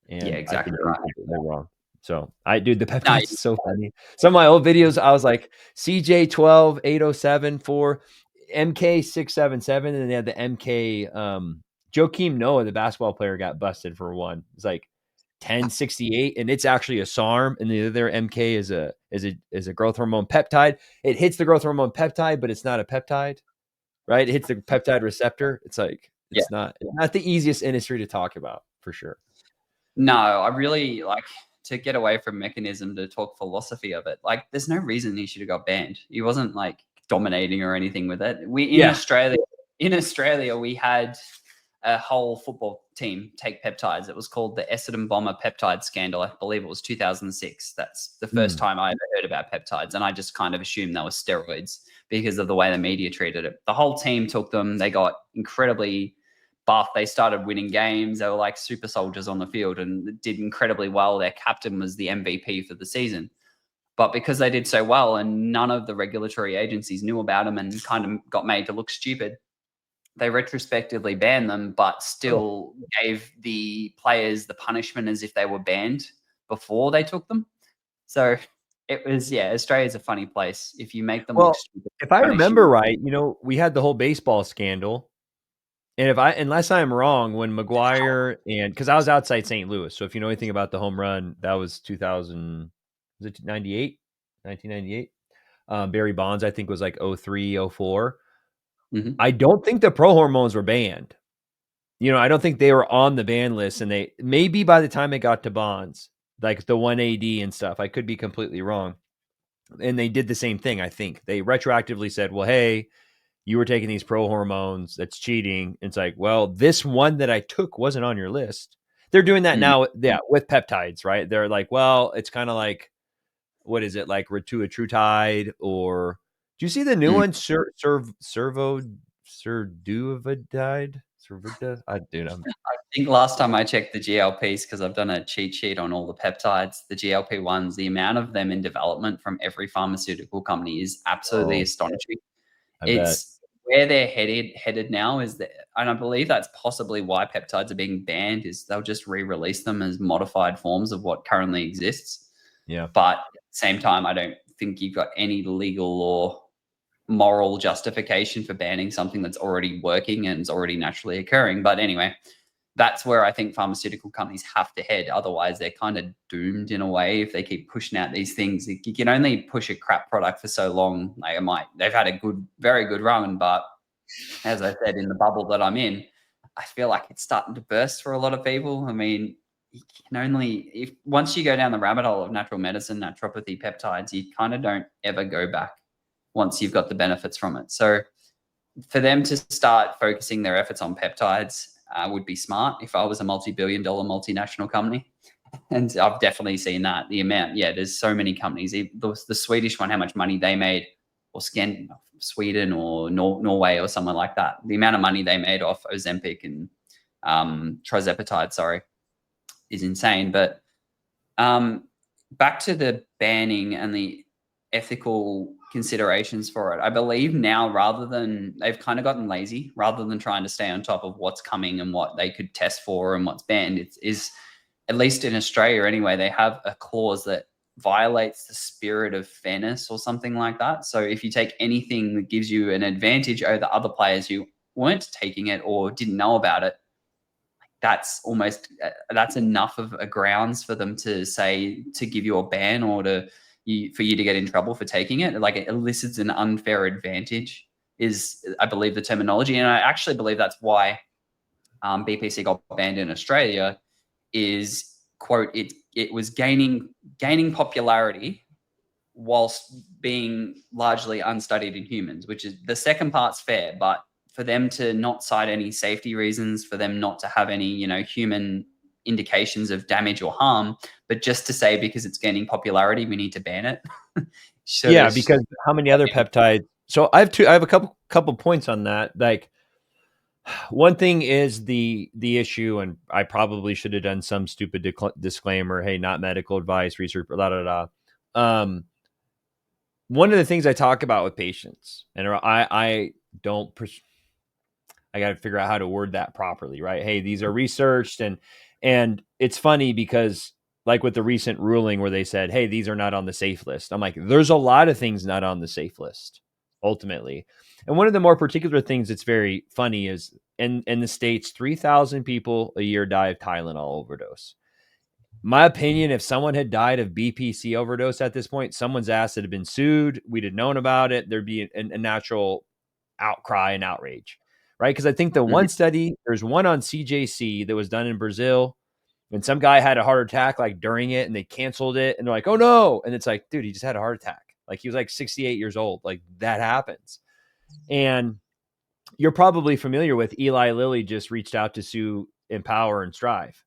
And exactly I right. think they're wrong. So the peptides is so funny. Some of my old videos, I was like CJ12807 for MK677, and they had the MK. Joakim Noah, the basketball player, got busted for one. It's like 1068, and it's actually a SARM, and the other MK is a growth hormone peptide. It hits the growth hormone peptide, but it's not a peptide, right? It hits the peptide receptor. It's like it's not the easiest industry to talk about, for sure. No, I really like to get away from mechanism to talk philosophy of it. Like, there's no reason he should have got banned. He wasn't like dominating or anything with it. In Australia, we had a whole football team take peptides. It was called the Essendon Bomber peptide scandal. I believe it was 2006. That's the first time I ever heard about peptides. And I just kind of assumed they were steroids because of the way the media treated it. The whole team took them. They got incredibly buff. They started winning games. They were like super soldiers on the field and did incredibly well. Their captain was the MVP for the season. But because they did so well and none of the regulatory agencies knew about them and kind of got made to look stupid, they retrospectively banned them, but still gave the players the punishment as if they were banned before they took them. So it was, Australia's a funny place. If you make them look stupid. If I remember right, we had the whole baseball scandal. And unless I'm wrong, when McGuire because I was outside St. Louis, so if you know anything about the home run, that was 2000, was it 1998? Barry Bonds, I think, was like 03, 04. I don't think the pro hormones were banned. I don't think they were on the ban list, and they maybe by the time it got to Bonds, like the 1AD and stuff, I could be completely wrong. And they did the same thing. I think they retroactively said, well, hey, you were taking these pro hormones, that's cheating. It's like, well, this one that I took wasn't on your list. They're doing that now, with peptides, right? They're like, well, it's kind of like, what is it, like rituatrutide, or do you see the new one, servoduvadide? I think last time I checked the GLPs, because I've done a cheat sheet on all the peptides, the GLP-1s, the amount of them in development from every pharmaceutical company is absolutely astonishing. It's where they're headed now is that, and I believe that's possibly why peptides are being banned, is they'll just re-release them as modified forms of what currently exists. Yeah. But at the same time, I don't think you've got any legal or moral justification for banning something that's already working and is already naturally occurring. But anyway, that's where I think pharmaceutical companies have to head. Otherwise, they're kind of doomed in a way if they keep pushing out these things. You can only push a crap product for so long. They've had a very good run, but as I said, in the bubble that I'm in, I feel like it's starting to burst for a lot of people. I mean, you can only, once you go down the rabbit hole of natural medicine, naturopathy, peptides, you kind of don't ever go back once you've got the benefits from it. So for them to start focusing their efforts on peptides would be smart if I was a multi-billion-dollar multinational company. And I've definitely seen that. The amount, there's so many companies. The Swedish one, how much money they made, or Sweden or Norway or somewhere like that. The amount of money they made off Ozempic and tirzepatide, is insane. But back to the banning and the ethical considerations for it. I believe now, rather than, they've kind of gotten lazy, rather than trying to stay on top of what's coming and what they could test for and what's banned, it is, at least in Australia anyway, they have a clause that violates the spirit of fairness or something like that. So if you take anything that gives you an advantage over other players who weren't taking it or didn't know about it, that's enough of a grounds for them to say, to give you a ban or for you to get in trouble for taking it. Like, it elicits an unfair advantage is, I believe, the terminology. And I actually believe that's why BPC got banned in Australia is, quote, it was gaining popularity whilst being largely unstudied in humans, which is, the second part's fair, but for them to not cite any safety reasons, for them not to have any, human indications of damage or harm, but just to say because it's gaining popularity, we need to ban it. Yeah, because how many other peptides? So I have a couple points on that. Like, one thing is the issue, and I probably should have done some stupid disclaimer. Hey, not medical advice, research, blah, blah, blah. One of the things I talk about with patients, and I don't, I got to figure out how to word that properly, right? Hey, these are researched, and it's funny because, like with the recent ruling where they said, hey, these are not on the safe list. I'm like, there's a lot of things not on the safe list, ultimately. And one of the more particular things that's very funny is in the States, 3,000 people a year die of Tylenol overdose. My opinion, if someone had died of BPC overdose at this point, someone's ass had been sued. We'd have known about it. There'd be a natural outcry and outrage, right? Because I think the one study, there's one on CJC that was done in Brazil, and some guy had a heart attack like during it, and they canceled it, and they're like, oh no. And it's like, dude, he just had a heart attack. Like, he was like 68 years old. Like, that happens. And you're probably familiar with Eli Lilly just reached out to sue Empower and Strive,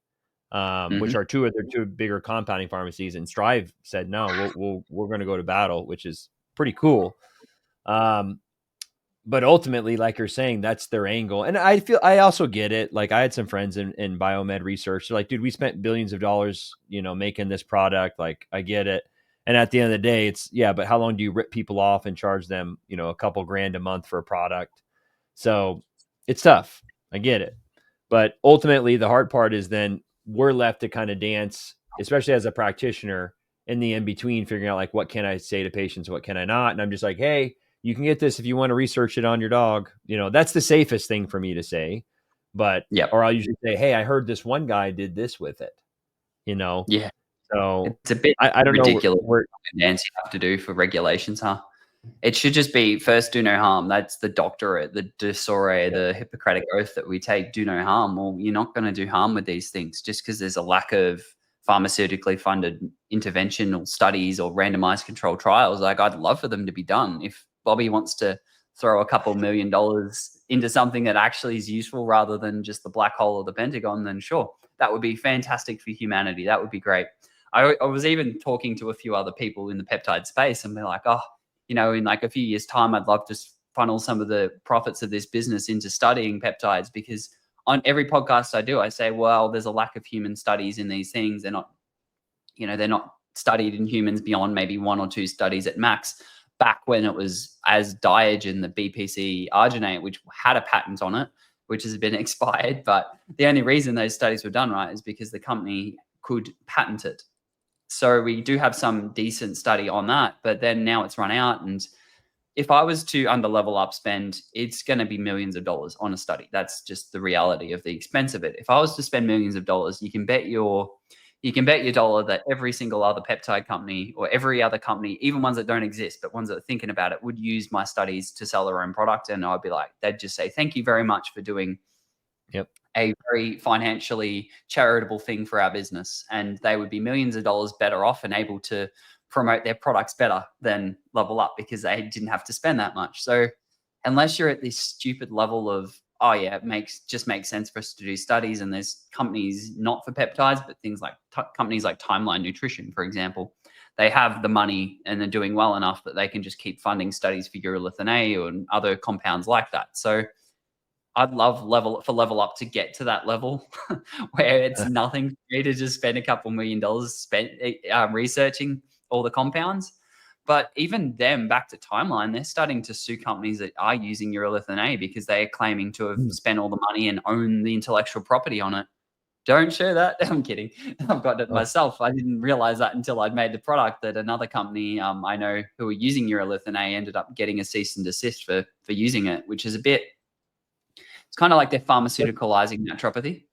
which are two of their two bigger compounding pharmacies. And Strive said, no, we're going to go to battle, which is pretty cool. But ultimately, like you're saying, that's their angle. And I also get it. Like, I had some friends in biomed research. They're like, dude, we spent billions of dollars, making this product. Like, I get it. And at the end of the day, it's, yeah, but how long do you rip people off and charge them, a couple grand a month for a product? So it's tough. I get it. But ultimately, the hard part is then we're left to kind of dance, especially as a practitioner, in the in-between, figuring out, like, what can I say to patients? What can I not? And I'm just like, hey, you can get this if you want to research it on your dog. That's the safest thing for me to say. But, or I'll usually say, hey, I heard this one guy did this with it, Yeah. So it's a bit I don't ridiculous know dance you have to do for regulations, huh? It should just be first, do no harm. That's the doctorate, the Desore, the Hippocratic Oath that we take, do no harm. Well, you're not going to do harm with these things just because there's a lack of pharmaceutically funded interventional studies or randomized controlled trials. Like, I'd love for them to be done. If Bobby wants to throw a couple $1 million into something that actually is useful rather than just the black hole of the Pentagon, then sure, that would be fantastic for humanity. That would be great. I was even talking to a few other people in the peptide space, and they're like, oh, in like a few years' time, I'd love to funnel some of the profits of this business into studying peptides, because on every podcast I do, I say, well, there's a lack of human studies in these things. They're not, they're not studied in humans beyond maybe 1 or 2 studies at max. Back when it was as Diogen, the BPC arginate, which had a patent on it, which has been expired. But the only reason those studies were done, right, is because the company could patent it. So we do have some decent study on that, but then now it's run out. And if I was to under LVLUP spend, it's going to be millions of dollars on a study. That's just the reality of the expense of it. If I was to spend millions of dollars, you can bet your dollar that every single other peptide company or every other company, even ones that don't exist, but ones that are thinking about it, would use my studies to sell their own product. And I'd be like, they'd just say, thank you very much for doing a very financially charitable thing for our business. And they would be millions of dollars better off and able to promote their products better than LVLUP because they didn't have to spend that much. So unless you're at this stupid level of, oh yeah, it makes sense for us to do studies, and there's companies not for peptides, but things like companies like Timeline Nutrition, for example, they have the money and they're doing well enough that they can just keep funding studies for Urolithin-A or other compounds like that. So I'd love for LVLUP to get to that level where it's nothing for me to just spend a couple $1 million spent researching all the compounds. But even them, back to Timeline, they're starting to sue companies that are using Urolithin-A because they are claiming to have spent all the money and own the intellectual property on it. Don't share that. I'm kidding. I've got it myself. I didn't realize that until I'd made the product, that another company I know who were using Urolithin-A ended up getting a cease and desist for using it, which is a bit... It's kind of like they're pharmaceuticalizing naturopathy.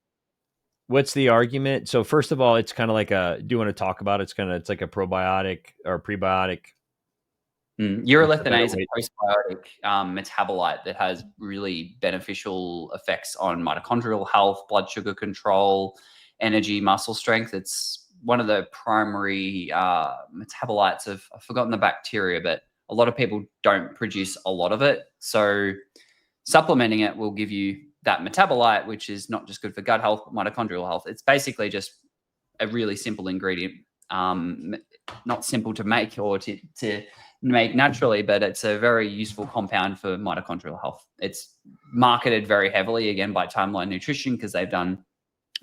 What's the argument? So first of all, it's kind of like do you want to talk about it? It's like a probiotic or prebiotic Urolithin-A is a postbiotic metabolite that has really beneficial effects on mitochondrial health, blood sugar control, energy, muscle strength. It's one of the primary metabolites of, I've forgotten the bacteria, but a lot of people don't produce a lot of it. So supplementing it will give you that metabolite, which is not just good for gut health, but mitochondrial health. It's basically just a really simple ingredient, not simple to make or to make naturally, but it's a very useful compound for mitochondrial health. It's marketed very heavily, again, by Timeline Nutrition because they've done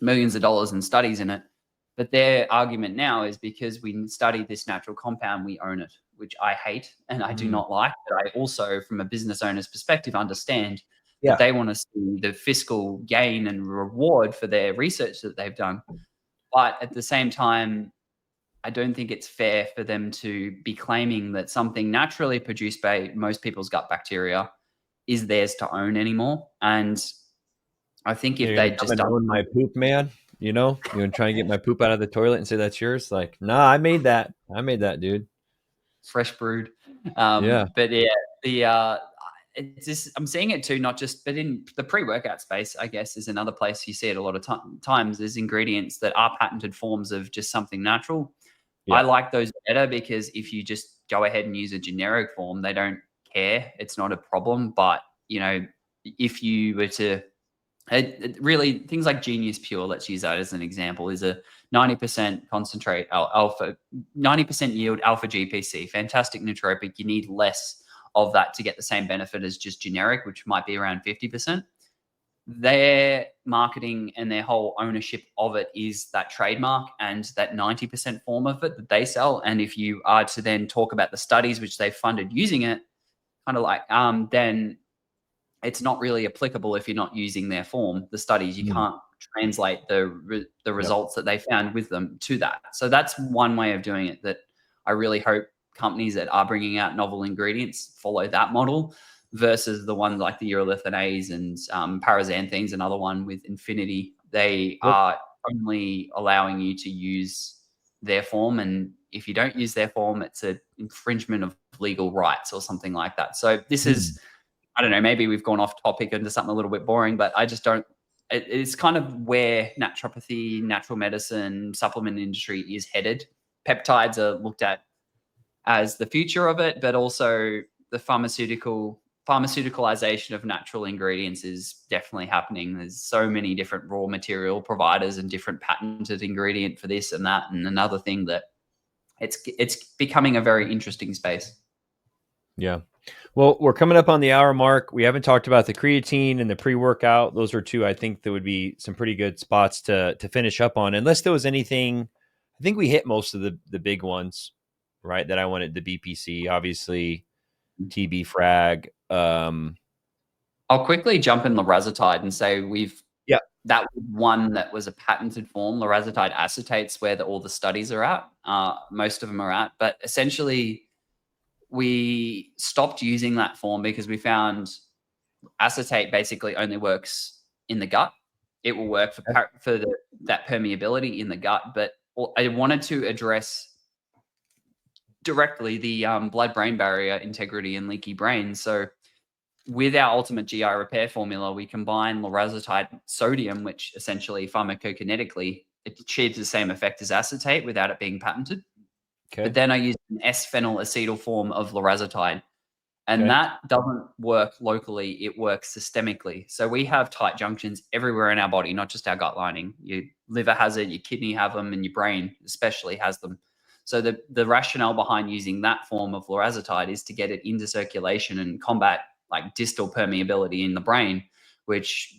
millions of dollars in studies in it. But their argument now is because we studied this natural compound, we own it, which I hate and I do not like. But I also, from a business owner's perspective, understand that they want to see the fiscal gain and reward for their research that they've done. But at the same time, I don't think it's fair for them to be claiming that something naturally produced by most people's gut bacteria is theirs to own anymore. And I think if they just own my poop, man, you know, you want to try and get my poop out of the toilet and say that's yours? Like, nah, I made that, dude. Fresh brewed. Yeah. But yeah, it's just, I'm seeing it too, not just, but in the pre-workout space, I guess, is another place you see it a lot of times. There's ingredients that are patented forms of just something natural. Yeah. I like those better because if you just go ahead and use a generic form, they don't care. It's not a problem. But, you know, if you were to really, things like Genius Pure, let's use that as an example, is a 90% concentrate alpha, 90% yield alpha GPC, fantastic nootropic. You need less of that to get the same benefit as just generic, which might be around 50%. Their marketing and their whole ownership of it is that trademark and that 90% form of it that they sell. And if you are to then talk about the studies which they funded using it, kind of like, then it's not really applicable if you're not using their form. The studies, you can't translate the results that they found with them to that. So that's one way of doing it that I really hope companies that are bringing out novel ingredients follow that model versus the ones like the Urolithin-A's and paraxanthines, another one with Infinity. They are only allowing you to use their form. And if you don't use their form, it's an infringement of legal rights or something like that. So this is, I don't know, maybe we've gone off topic into something a little bit boring, but I just don't, it's kind of where naturopathy, natural medicine, supplement industry is headed. Peptides are looked at as the future of it, but also the pharmaceuticalization of natural ingredients is definitely happening. There's so many different raw material providers and different patented ingredient for this and that and another thing that it's becoming a very interesting space. Yeah. Well, we're coming up on the hour mark. We haven't talked about the creatine and the pre-workout. Those are two I think that would be some pretty good spots to finish up on. Unless there was anything, I think we hit most of the big ones, right? That I wanted, the BPC, obviously, TB frag. I'll quickly jump in lorazepam and say that was one that was a patented form. Lorazepam acetate's where all the studies are at. Most of them are at, but essentially we stopped using that form because we found acetate basically only works in the gut. It will work for that permeability in the gut, but I wanted to address directly the blood-brain barrier integrity in leaky brain. So with our ultimate GI repair formula, we combine lorazepam sodium, which essentially pharmacokinetically, it achieves the same effect as acetate without it being patented. Okay. But then I use an S-phenylacetyl form of lorazepam. And that doesn't work locally. It works systemically. So we have tight junctions everywhere in our body, not just our gut lining. Your liver has it, your kidney have them, and your brain especially has them. So the rationale behind using that form of lorazepam is to get it into circulation and combat like distal permeability in the brain, which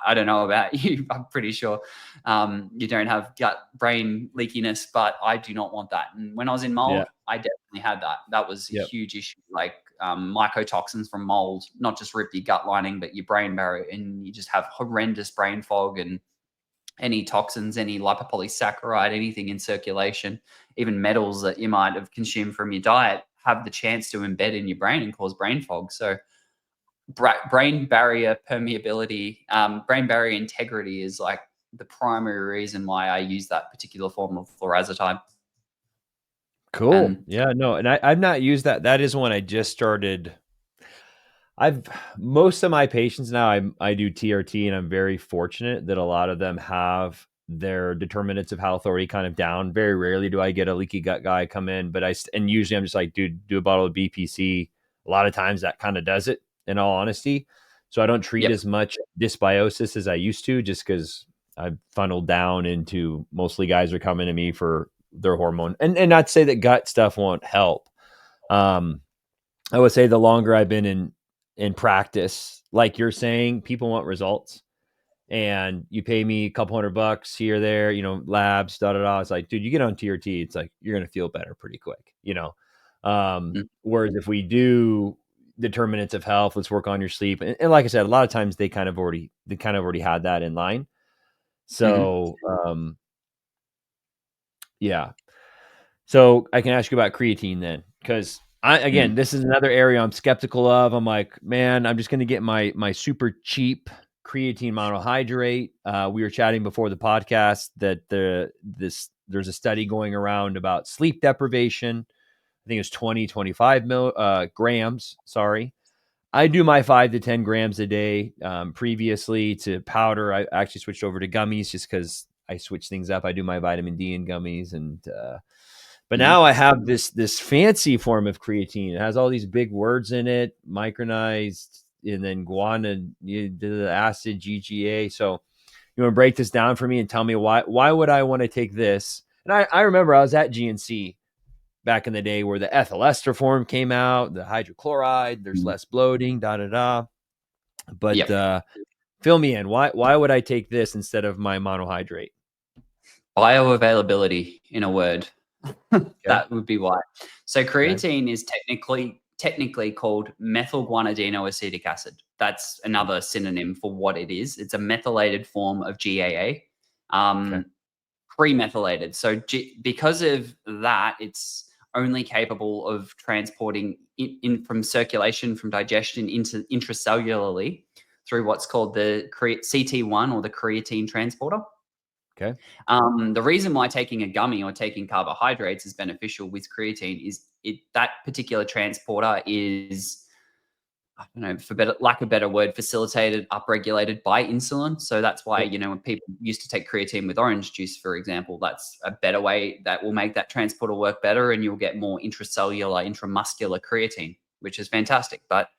I don't know about you. I'm pretty sure you don't have gut brain leakiness, but I do not want that. And when I was in mold, I definitely had that. That was a huge issue. Like mycotoxins from mold, not just rip your gut lining, but your brain barrier, and you just have horrendous brain fog and any toxins, any lipopolysaccharide, anything in circulation, even metals that you might have consumed from your diet have the chance to embed in your brain and cause brain fog. So brain barrier permeability, brain barrier integrity is like the primary reason why I use that particular form of lorazepam. Cool. And Yeah, no, and I've not used that. That is one I just started. I've most of my patients now I do TRT, and I'm very fortunate that a lot of them have their determinants of health already kind of down. Very rarely do I get a leaky gut guy come in, but and usually I'm just like, dude, do a bottle of BPC. A lot of times that kind of does it, in all honesty. So I don't treat yep. as much dysbiosis as I used to, just because I've funneled down into mostly guys are coming to me for their hormone, and not to say that gut stuff won't help. Um, I would say the longer I've been in practice, like you're saying, people want results, and you pay me a couple $100 here or there, labs, da da da. It's like, dude, you get on TRT, it's like you're gonna feel better pretty quick. Mm. Whereas if we do determinants of health, let's work on your sleep, and like I said, a lot of times they kind of already had that in line. Mhm. So yeah. So I can ask you about creatine then, because Mm. this is another area I'm skeptical of. I'm like, man, I'm just going to get my super cheap creatine monohydrate. We were chatting before the podcast that there's a study going around about sleep deprivation. I think it's 25 grams. Sorry. I do my 5 to 10 grams a day. Previously to powder, I actually switched over to gummies just because I switch things up. I do my vitamin D in gummies, and but Mhm. now I have this fancy form of creatine. It has all these big words in it, micronized, and then guanine, the acid, GGA. So you want to break this down for me and tell me why would I want to take this? And I remember I was at GNC back in the day where the ethyl ester form came out, the hydrochloride, there's Mm. less bloating, da da da. But Yep. fill me in. Why would I take this instead of my monohydrate? Bioavailability, in a word. Okay. That would be why. So Okay. creatine is technically called methylguanidinoacetic acid. That's another synonym for what it is. It's a methylated form of GAA, Okay. um, pre-methylated. So because of that, it's only capable of transporting in from circulation, from digestion into intracellularly through what's called the CT1, or the creatine transporter. Okay. The reason why taking a gummy or taking carbohydrates is beneficial with creatine is that particular transporter is, I don't know, for lack of a better word, facilitated, upregulated by insulin. So that's why, Yep. when people used to take creatine with orange juice, for example, that's a better way that will make that transporter work better, and you'll get more intracellular, intramuscular creatine, which is fantastic. But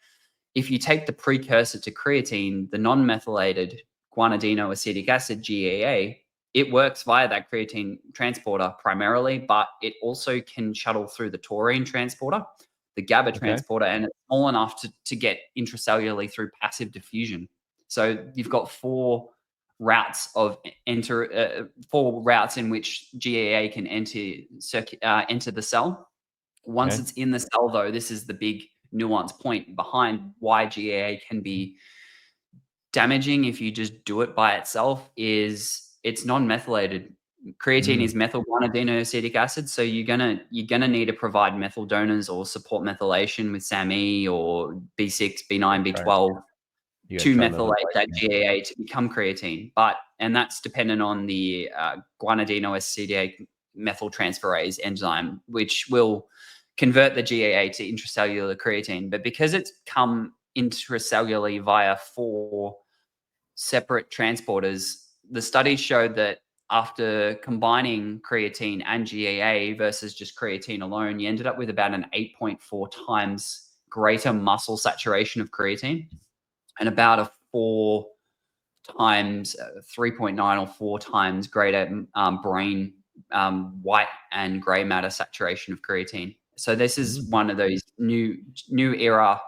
if you take the precursor to creatine, the non-methylated guanidinoacetic acid, GAA, it works via that creatine transporter primarily, but it also can shuttle through the taurine transporter, the GABA Okay. transporter, and it's small enough to get intracellularly through passive diffusion. So you've got four routes in which GAA can enter the cell. Once Okay. it's in the cell, though, this is the big nuance point behind why GAA can be damaging if you just do it by itself, is it's non-methylated. Creatine Mm, is methyl guanidinoacetic acid, so you're gonna need to provide methyl donors or support methylation with SAMe or B6, B9, okay. B12 You got to trimethylglycine. methylate that GAA to become creatine. And that's dependent on the guanidinoacetic methyltransferase enzyme, which will convert the GAA to intracellular creatine. But because it's come intracellularly via four separate transporters, the studies showed that after combining creatine and GAA versus just creatine alone, you ended up with about an 8.4 times greater muscle saturation of creatine, and about a 3.9 or 4 times greater brain white and gray matter saturation of creatine. So this is Mm, one of those new era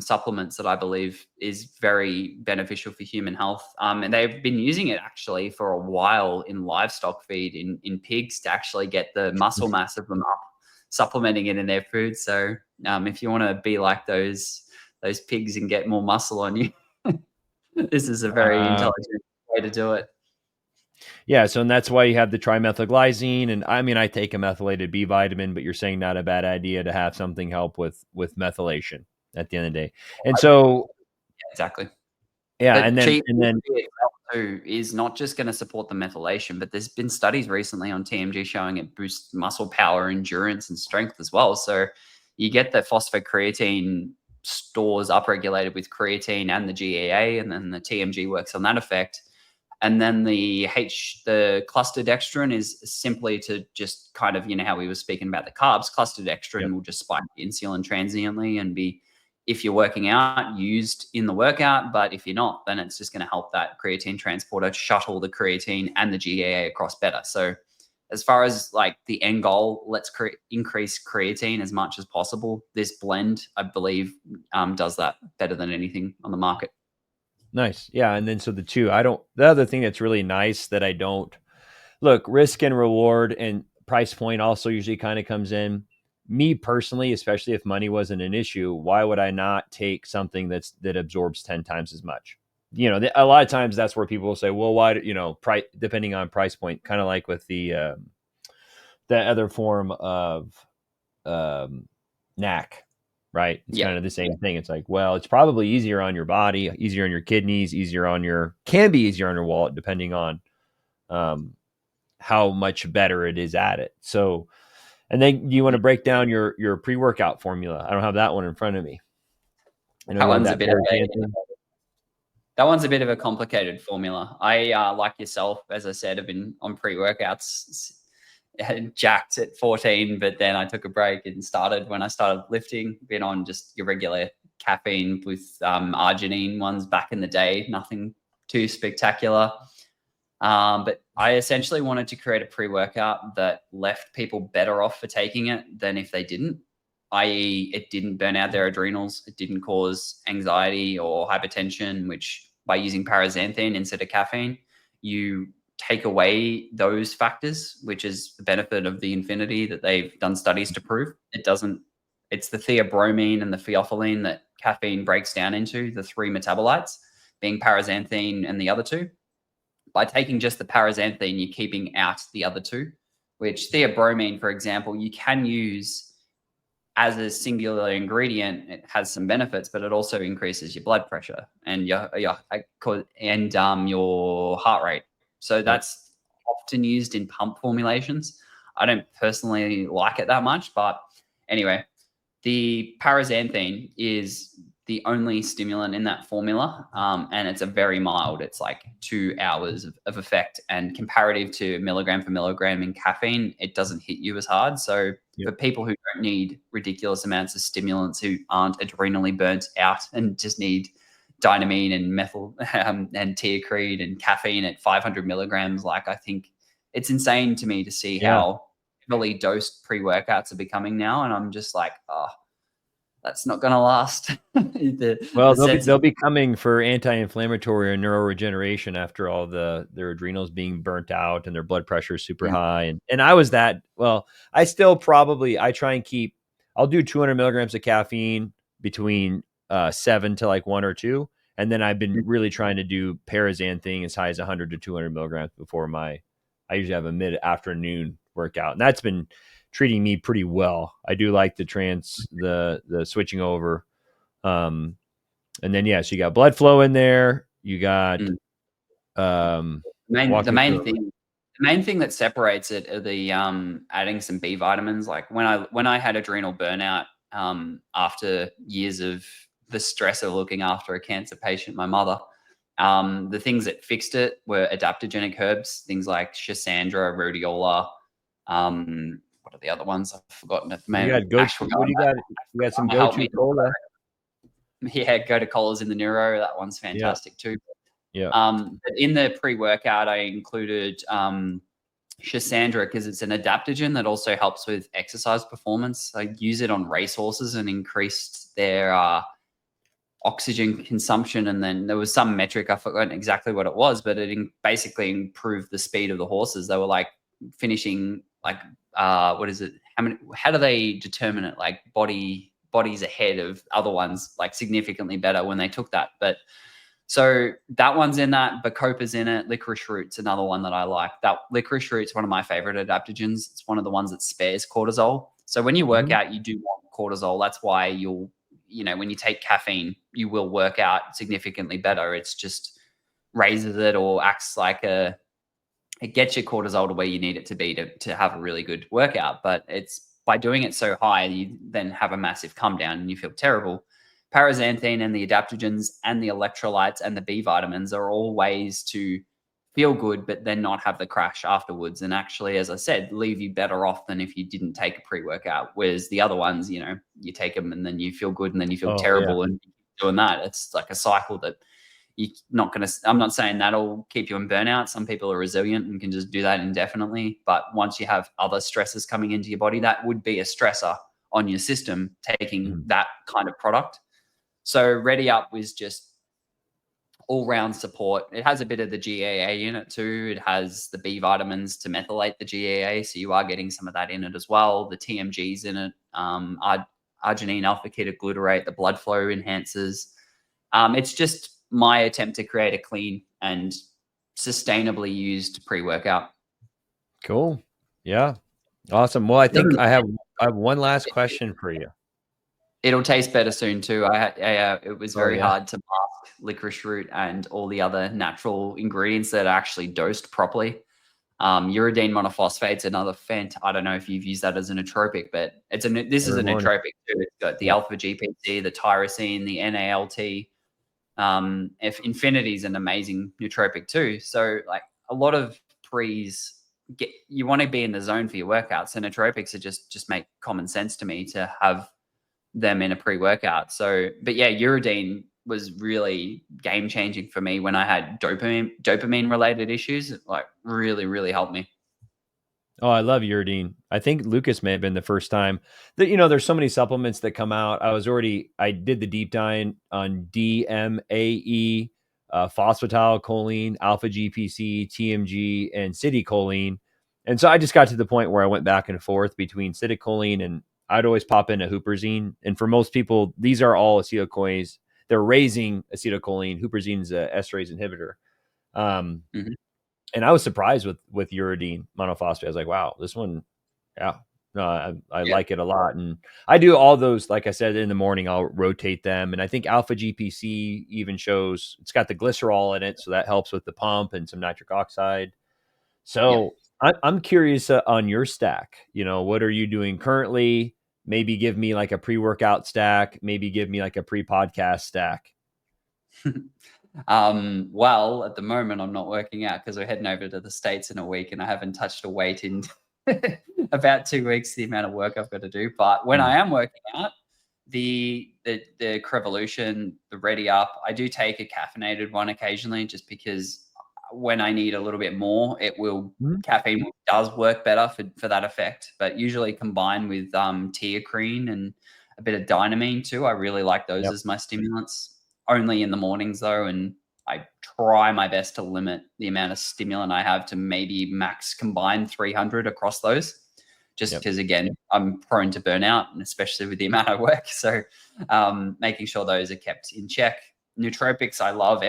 supplements that I believe is very beneficial for human health. And they've been using it actually for a while in livestock feed in pigs to actually get the muscle mass of them up, supplementing it in their food. So if you want to be like those pigs and get more muscle on you, this is a very wow. intelligent way to do it. Yeah, so and that's why you have the trimethylglycine, and I mean, I take a methylated B vitamin, but you're saying not a bad idea to have something help with methylation at the end of the day. And so Exactly. Yeah, But and then itself too is not just going to support the methylation, but there's been studies recently on TMG showing it boosts muscle power, endurance, and strength as well. So you get the phosphocreatine stores upregulated with creatine and the GAA, and then the TMG works on that effect. And then the cluster dextrin is simply to just kind of, how we were speaking about the carbs, cluster dextrin will just spike insulin transiently and be, if you're working out, used in the workout. But if you're not, then it's just going to help that creatine transporter shuttle the creatine and the GAA across better. So as far as like the end goal, let's increase creatine as much as possible. This blend, I believe, does that better than anything on the market. Nice. Yeah. And then so the other thing that's really nice that I don't look, risk and reward and price point also usually kind of comes in. Me personally, especially if money wasn't an issue, why would I not take something that absorbs 10 times as much? A lot of times that's where people will say, well, why, price, depending on price point, kind of like with the other form of NAC, right? It's kind of the same thing. It's like, well, it's probably easier on your body, easier on your kidneys, can be easier on your wallet, depending on how much better it is at it. So, and then you want to break down your pre-workout formula. I don't have that one in front of me. That one's a bit of a complicated formula. I, like yourself, as I said, have been on pre-workouts, jacked at 14, but then I took a break and when I started lifting, been on just your regular caffeine with arginine ones back in the day, nothing too spectacular. But I essentially wanted to create a pre-workout that left people better off for taking it than if they didn't, i.e. it didn't burn out their adrenals. It didn't cause anxiety or hypertension, which by using paraxanthine instead of caffeine, you take away those factors, which is the benefit of the infinity that they've done studies to prove. It's the theobromine and the theophylline that caffeine breaks down into, the three metabolites, being paraxanthine and the other two. By taking just the paraxanthine, you're keeping out the other two, which theobromine, for example, you can use as a singular ingredient. It has some benefits, but it also increases your blood pressure and your heart rate. So that's often used in pump formulations. I don't personally like it that much, but anyway, the paraxanthine is the only stimulant in that formula, and it's a very mild. It's like 2 hours of effect, and comparative to milligram for milligram in caffeine, it doesn't hit you as hard. So for people who don't need ridiculous amounts of stimulants, who aren't adrenally burnt out and just need dynamine and methyl and teocrine and caffeine at 500 milligrams, like, I think it's insane to me to see how heavily dosed pre-workouts are becoming now, and I'm just like, that's not going to last. They'll be coming for anti-inflammatory or neuroregeneration after all their adrenals being burnt out and their blood pressure is super high. And I was that. Well, I still I try and I'll do 200 milligrams of caffeine between 7 to like 1 or 2. And then I've been really trying to do paraxanthine as high as 100 to 200 milligrams before I usually have a mid-afternoon workout. And that's been treating me pretty well. I do like the switching over. And then, so you got blood flow in there. You got, the main thing that separates it are the, adding some B vitamins. Like when I had adrenal burnout, after years of the stress of looking after a cancer patient, my mother, the things that fixed it were adaptogenic herbs, things like Schisandra, rhodiola, what are the other ones? I've forgotten at the moment. You got some go-to cola. Yeah, go-to colas in the neuro. That one's fantastic too. Yeah. But in the pre-workout, I included Schisandra because it's an adaptogen that also helps with exercise performance. I use it on racehorses and increased their oxygen consumption. And then there was some metric, I forgot exactly what it was, but it basically improved the speed of the horses. They were like finishing like, what is it? How do they determine it? Like bodies ahead of other ones, like significantly better when they took that. But so that one's in that, Bacopa's in it. Licorice root's another one that I like. That licorice root's one of my favorite adaptogens. It's one of the ones that spares cortisol. So when you work out, you do want cortisol. That's why when you take caffeine, you will work out significantly better. It's just raises it or acts like it gets your cortisol to where you need it to be to have a really good workout. But it's by doing it so high, you then have a massive come down and you feel terrible. Paraxanthine and the adaptogens and the electrolytes and the B vitamins are all ways to feel good, but then not have the crash afterwards. And actually, as I said, leave you better off than if you didn't take a pre-workout. Whereas the other ones, you take them and then you feel good and then you feel terrible and doing that. It's like a cycle that I'm not saying that'll keep you in burnout. Some people are resilient and can just do that indefinitely. But once you have other stresses coming into your body, that would be a stressor on your system taking that kind of product. So Ready Up was just all-round support. It has a bit of the GAA in it too. It has the B vitamins to methylate the GAA, so you are getting some of that in it as well. The TMG's in it, arginine alpha-ketoglutarate, the blood flow enhancers. It's just my attempt to create a clean and sustainably used pre-workout. Cool. Yeah. Awesome. Well, I think I have one last question for you. It'll taste better soon too. It was very hard to mask licorice root and all the other natural ingredients that are actually dosed properly. Uridine monophosphate's another I don't know if you've used that as a nootropic, but this is a nootropic too. It's got the alpha GPC, the tyrosine, the NALT. If Infinity is an amazing nootropic too. So like a lot of you want to be in the zone for your workouts, and nootropics are just make common sense to me to have them in a pre-workout. So, but yeah, uridine was really game changing for me when I had dopamine related issues. It like really, really helped me. Oh, I love uridine. I think Lucas may have been the first time that, there's so many supplements that come out. I did the deep dive on DMAE, phosphatidylcholine, alpha GPC, TMG, and citicoline. And so I just got to the point where I went back and forth between citicoline and I'd always pop in a huperzine. And for most people, these are all acetylcholine. They're raising acetylcholine. Huperzine's a esterase inhibitor. And I was surprised with uridine monophosphate. I was like, wow, this one, yeah. No, I like it a lot. And I do all those, like I said, in the morning, I'll rotate them. And I think alpha GPC even shows it's got the glycerol in it. So that helps with the pump and some nitric oxide. So I'm curious on your stack. What are you doing currently? Maybe give me like a pre-workout stack. Maybe give me like a pre-podcast stack. Well, at the moment, I'm not working out because we're heading over to the States in a week and I haven't touched a weight in about 2 weeks, the amount of work I've got to do. But when I am working out, the Crevolution, the Ready Up, I do take a caffeinated one occasionally just because when I need a little bit more, caffeine does work better for that effect. But usually combined with teacrine and a bit of dynamine too. I really like those as my stimulants. Only in the mornings though, and I try my best to limit the amount of stimulant I have to maybe max combined 300 across those. Just because, again, I'm prone to burnout, and especially with the amount I work. So making sure those are kept in check. Nootropics, I love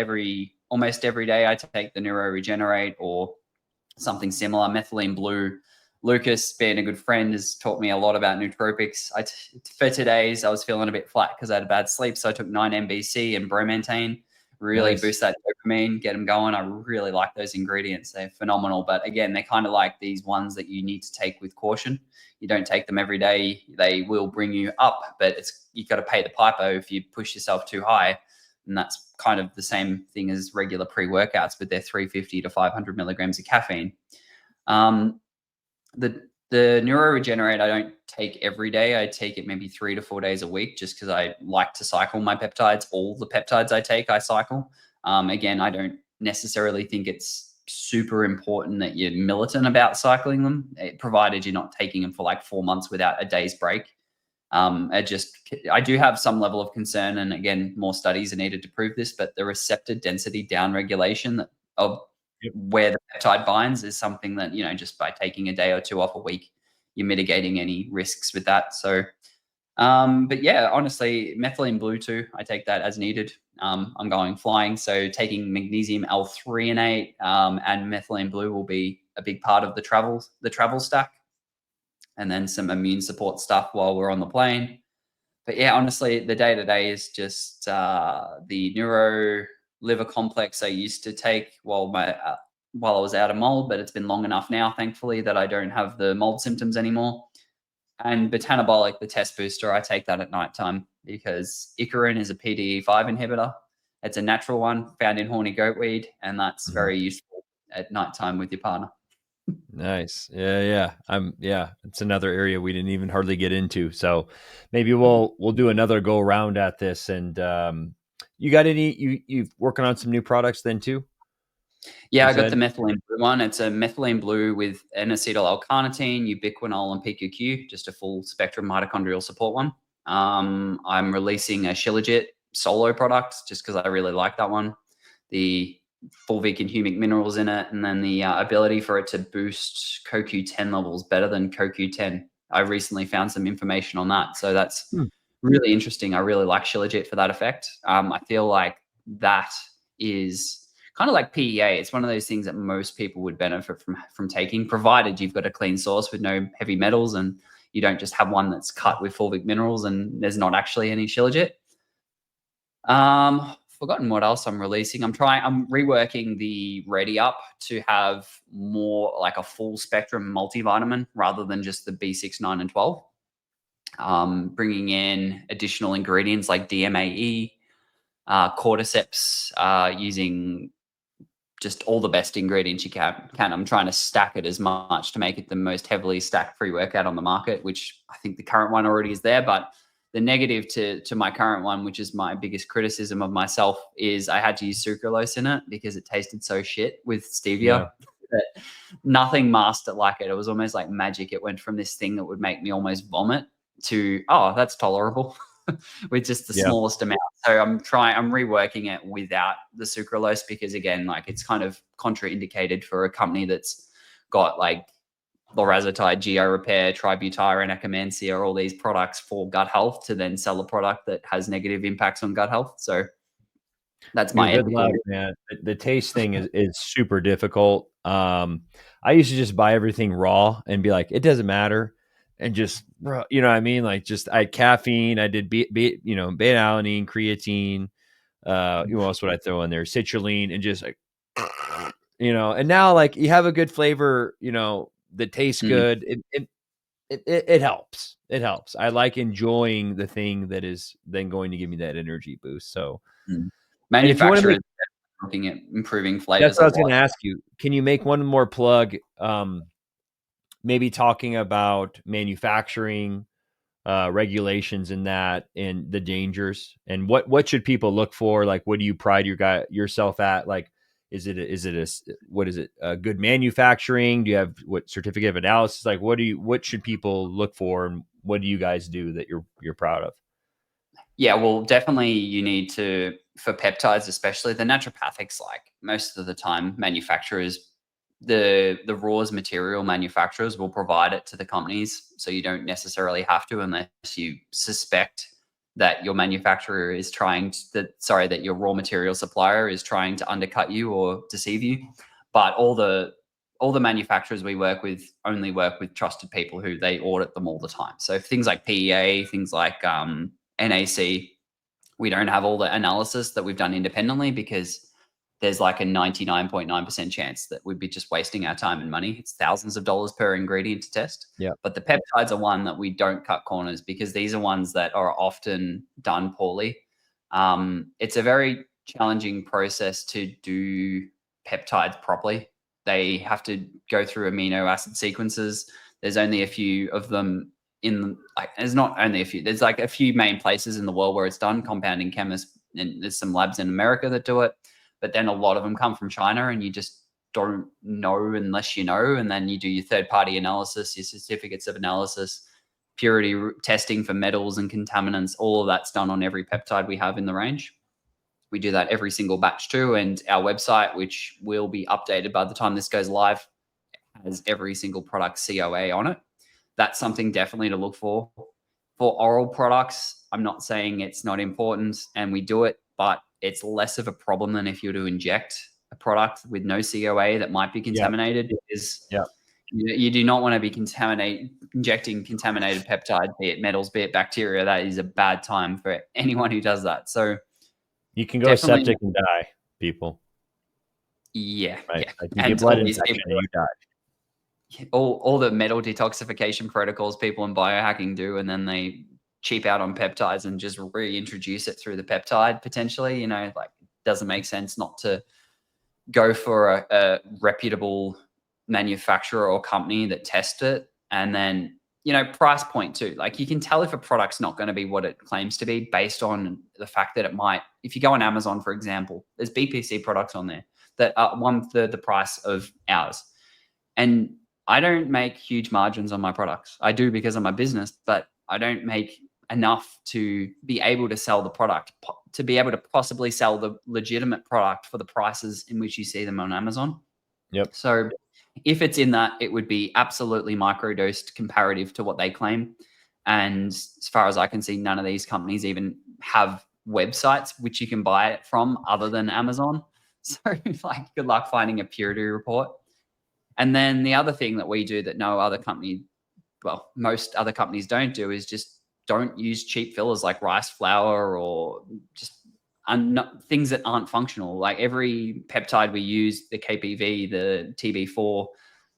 almost every day. I take the Neuroregenerate or something similar. Methylene Blue. Lucas, being a good friend, has taught me a lot about nootropics. For today's, I was feeling a bit flat because I had a bad sleep. So I took 9-MBC and bromantane, really boost that dopamine, get them going. I really like those ingredients. They're phenomenal. But again, they're kind of like these ones that you need to take with caution. You don't take them every day. They will bring you up, but you've got to pay the piper if you push yourself too high. And that's kind of the same thing as regular pre-workouts, but they're 350 to 500 milligrams of caffeine. The Neuroregenerate I don't take every day. I take it maybe 3 to 4 days a week just because I like to cycle my peptides. All the peptides I take, I cycle. Again, I don't necessarily think it's super important that you're militant about cycling them, provided you're not taking them for like 4 months without a day's break. I do have some level of concern, and again, more studies are needed to prove this, but the receptor density downregulation of where the peptide binds is something that, just by taking a day or two off a week, you're mitigating any risks with that. So, but yeah, honestly, Methylene Blue too, I take that as needed. I'm going flying. So taking magnesium L-threonate and Methylene Blue will be a big part of the travel stack. And then some immune support stuff while we're on the plane. But yeah, honestly, the day-to-day is just the neuro liver complex I used to take while I was out of mold, but it's been long enough now, thankfully, that I don't have the mold symptoms anymore. And Botanabolic, the test booster, I take that at nighttime because Icarin is a PDE5 inhibitor. It's a natural one found in horny goatweed, and that's very useful at nighttime with your partner. Nice. Yeah. It's another area we didn't even hardly get into. So maybe we'll do another go around at this. And you got you working on some new products then too? Yeah, I got the Methylene Blue one. It's a Methylene Blue with N-acetyl L-carnitine, ubiquinol, and PQQ, just a full spectrum mitochondrial support one. I'm releasing a Shilajit solo product just because I really like that one. The fulvic and humic minerals in it, and then the ability for it to boost CoQ10 levels better than CoQ10. I recently found some information on that, so that's really interesting. I really like Shilajit for that effect. I feel like that is kind of like PEA. It's one of those things that most people would benefit from taking, provided you've got a clean source with no heavy metals and you don't just have one that's cut with fulvic minerals and there's not actually any Shilajit. Forgotten what else I'm releasing. I'm reworking the Ready Up to have more like a full spectrum multivitamin rather than just the B6, 9, and 12. Bringing in additional ingredients like DMAE, cordyceps, using just all the best ingredients you can. I'm trying to stack it as much to make it the most heavily stacked pre-workout on the market, which I think the current one already is there. But the negative to my current one, which is my biggest criticism of myself, is I had to use sucralose in it because it tasted so shit with stevia. That nothing masked it like it. It was almost like magic. It went from this thing that would make me almost vomit to, oh, that's tolerable. With just the smallest amount. So I'm reworking it without the sucralose because, again, like it's kind of contraindicated for a company that's got like lorazepam, Geo Repair, Tributylin, Echinacea, all these products for gut health to then sell a product that has negative impacts on gut health. So that's my good luck, man. The taste thing is super difficult. I used to just buy everything raw and be like, it doesn't matter. And just, you know what I mean? Like I had caffeine, I did, beta-alanine, creatine, what else would I throw in there? Citrulline, and just like, and now like you have a good flavor, that tastes good. It helps. It helps. I like enjoying the thing that is then going to give me that energy boost. So manufacturers looking at improving flavors. That's what I was going to ask you. Can you make one more plug? Maybe talking about manufacturing regulations in that and the dangers, and what should people look for? Like, what do you pride yourself at? Like, is it a good manufacturing? Do you have what certificate of analysis? Like, what should people look for, and what do you guys do that you're proud of? Yeah, well, definitely you need to, for peptides especially, the naturopathics, like most of the time manufacturers, the raws material manufacturers will provide it to the companies. So you don't necessarily have to unless you suspect that your manufacturer is that your raw material supplier is trying to undercut you or deceive you. But all the manufacturers we work with only work with trusted people who they audit them all the time. So things like PEA, things like NAC, we don't have all the analysis that we've done independently because there's like a 99.9% chance that we'd be just wasting our time and money. It's thousands of dollars per ingredient to test. Yeah. But the peptides are one that we don't cut corners because these are ones that are often done poorly. It's a very challenging process to do peptides properly. They have to go through amino acid sequences. There's only a few of them there's not only a few, there's like a few main places in the world where it's done, compounding chemists, and there's some labs in America that do it. But then a lot of them come from China and you just don't know unless you know. And then you do your third-party analysis, your certificates of analysis, purity testing for metals and contaminants. All of that's done on every peptide we have in the range. We do that every single batch too. And our website, which will be updated by the time this goes live, has every single product COA on it. That's something definitely to look for. For oral products, I'm not saying it's not important and we do it, but it's less of a problem than if you were to inject a product with no COA that might be contaminated. Because You do not want to be injecting contaminated peptide, be it metals, be it bacteria. That is a bad time for anyone who does that. So you can go septic and die, people. Yeah, right? yeah. Like you And get blood all these infection and you die. all the metal detoxification protocols people in biohacking do, and then they cheap out on peptides and just reintroduce it through the peptide potentially. You know, like it doesn't make sense not to go for a reputable manufacturer or company that test it. And then, you know, price point too. Like you can tell if a product's not going to be what it claims to be based on the fact that it might. If you go on Amazon, for example, there's BPC products on there that are 1/3 the price of ours. And I don't make huge margins on my products. I do because of my business, but I don't make enough to be able to sell the product, to be able to possibly sell the legitimate product for the prices in which you see them on Amazon. Yep. So if it's in that, it would be absolutely microdosed comparative to what they claim. And as far as I can see, none of these companies even have websites which you can buy it from other than Amazon. So like good luck finding a purity report. And then the other thing that we do that no other company, well, most other companies don't do is just don't use cheap fillers like rice flour or just things that aren't functional. Like every peptide we use, the KPV, the TB4,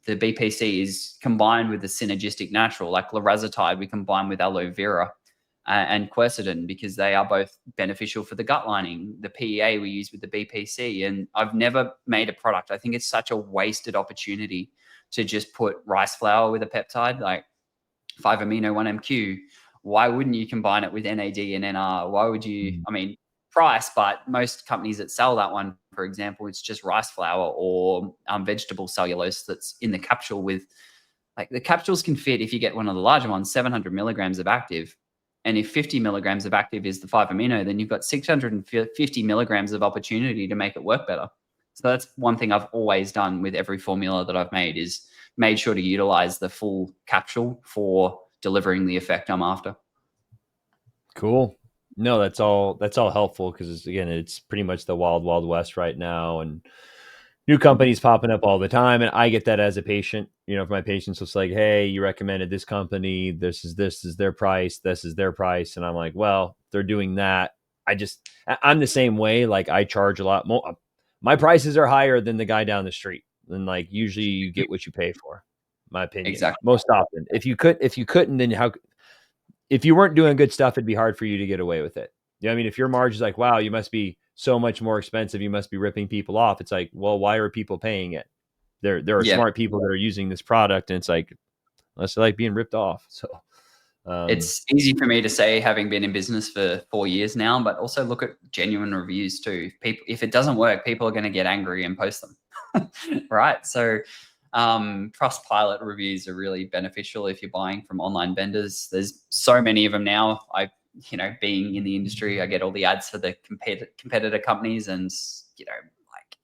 the BPC is combined with the synergistic natural, like lorazepam we combine with aloe vera and quercetin because they are both beneficial for the gut lining. The PEA we use with the BPC, and I've never made a product. I think it's such a wasted opportunity to just put rice flour with a peptide like 5-amino 1-MQ. Why wouldn't you combine it with NAD and NR? Why would you? I mean, price, but most companies that sell that one, for example, it's just rice flour or vegetable cellulose that's in the capsule with, like the capsules can fit, if you get one of the larger ones, 700 milligrams of active. And if 50 milligrams of active is the 5-amino, then you've got 650 milligrams of opportunity to make it work better. So that's one thing I've always done with every formula that I've made is made sure to utilize the full capsule for delivering the effect I'm after. Cool. No, that's all helpful because again, it's pretty much the wild, wild west right now, and new companies popping up all the time. And I get that as a patient. You know, if my patients was like, "Hey, you recommended this company. This is their price. This is their price," and I'm like, "Well, they're doing that." I'm the same way. Like I charge a lot more. My prices are higher than the guy down the street. And like usually, you get what you pay for. My opinion, Exactly. most often. If you couldn't, then how? If you weren't doing good stuff, it'd be hard for you to get away with it. You know what I mean? If your margin's like, wow, you must be so much more expensive, you must be ripping people off. It's like, well, why are people paying it? There are smart people that are using this product, and it's like, unless they like being ripped off. So it's easy for me to say, having been in business for 4 years now, but also look at genuine reviews too. If it doesn't work, people are going to get angry and post them, right? So Trustpilot reviews are really beneficial if you're buying from online vendors. There's so many of them now. Being in the industry, I get all the ads for the competitor companies, and like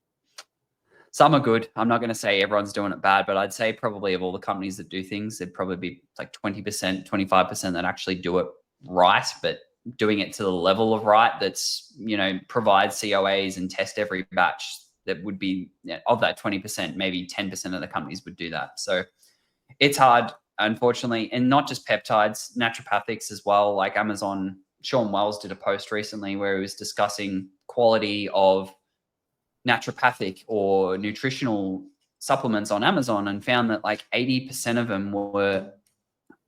some are good. I'm not going to say everyone's doing it bad, but I'd say probably of all the companies that do things, there'd probably be like 20%, 25% that actually do it right, but doing it to the level of right that's, provide COAs and test every batch. That would be, of that 20%, maybe 10% of the companies would do that. So it's hard, unfortunately, and not just peptides, naturopathics as well. Like Amazon, Sean Wells did a post recently where he was discussing quality of naturopathic or nutritional supplements on Amazon and found that like 80% of them were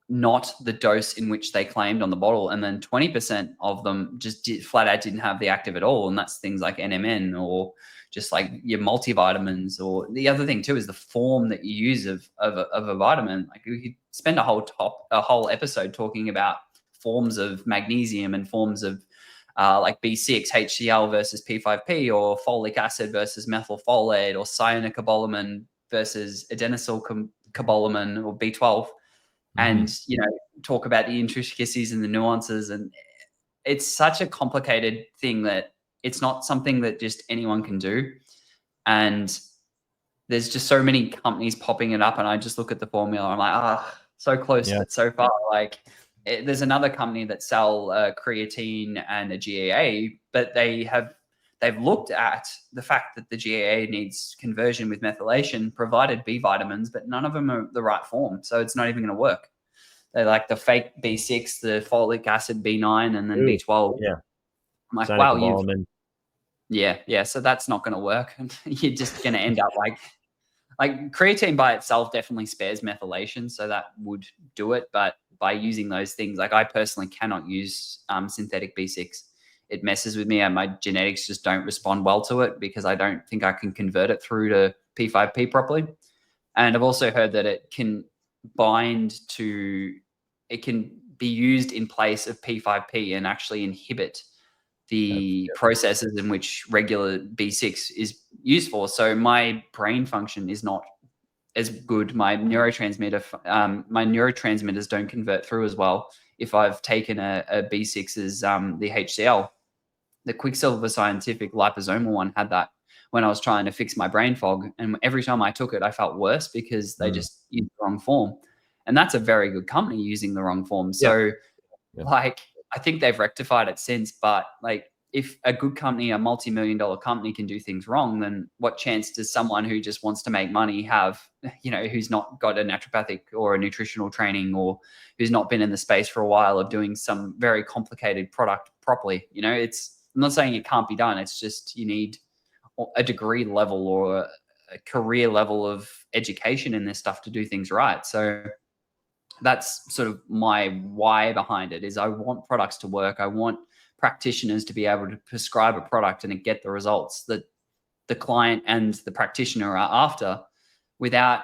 not the dose in which they claimed on the bottle. And then 20% of them just flat out didn't have the active at all. And that's things like NMN or just like your multivitamins. Or the other thing too is the form that you use of a vitamin. Like we could spend a whole episode talking about forms of magnesium and forms of like B6, HCl versus P5P, or folic acid versus methylfolate, or cyanocobalamin versus adenosylcobalamin or B12. And, talk about the intricacies and the nuances. And it's such a complicated thing that it's not something that just anyone can do. And there's just so many companies popping it up. And I just look at the formula. I'm like, so close, but so far. Like there's another company that sell creatine and a GAA, but they they've looked at the fact that the GAA needs conversion with methylation, provided B vitamins, but none of them are the right form. So it's not even going to work. They like the fake B6, the folic acid B9, and then Ooh, B12. yeah. I'm like, wow, Yeah. So that's not going to work. You're just going to end up like creatine by itself definitely spares methylation, so that would do it. But by using those things, like I personally cannot use synthetic B6. It messes with me, and my genetics just don't respond well to it because I don't think I can convert it through to P5P properly. And I've also heard that it can be used in place of P5P and actually inhibit the processes in which regular B6 is used for. So my brain function is not as good. My neurotransmitters don't convert through as well if I've taken a B6 as the HCl. The Quicksilver Scientific liposomal one had that when I was trying to fix my brain fog. And every time I took it, I felt worse because they just used the wrong form. And that's a very good company using the wrong form. So like, I think they've rectified it since, but like if a good company, a multi-million-dollar company can do things wrong, then what chance does someone who just wants to make money have, who's not got a naturopathic or a nutritional training or who's not been in the space for a while of doing some very complicated product properly? I'm not saying it can't be done. It's just you need a degree level or a career level of education in this stuff to do things right. So that's sort of my why behind it is I want products to work. I want practitioners to be able to prescribe a product and get the results that the client and the practitioner are after without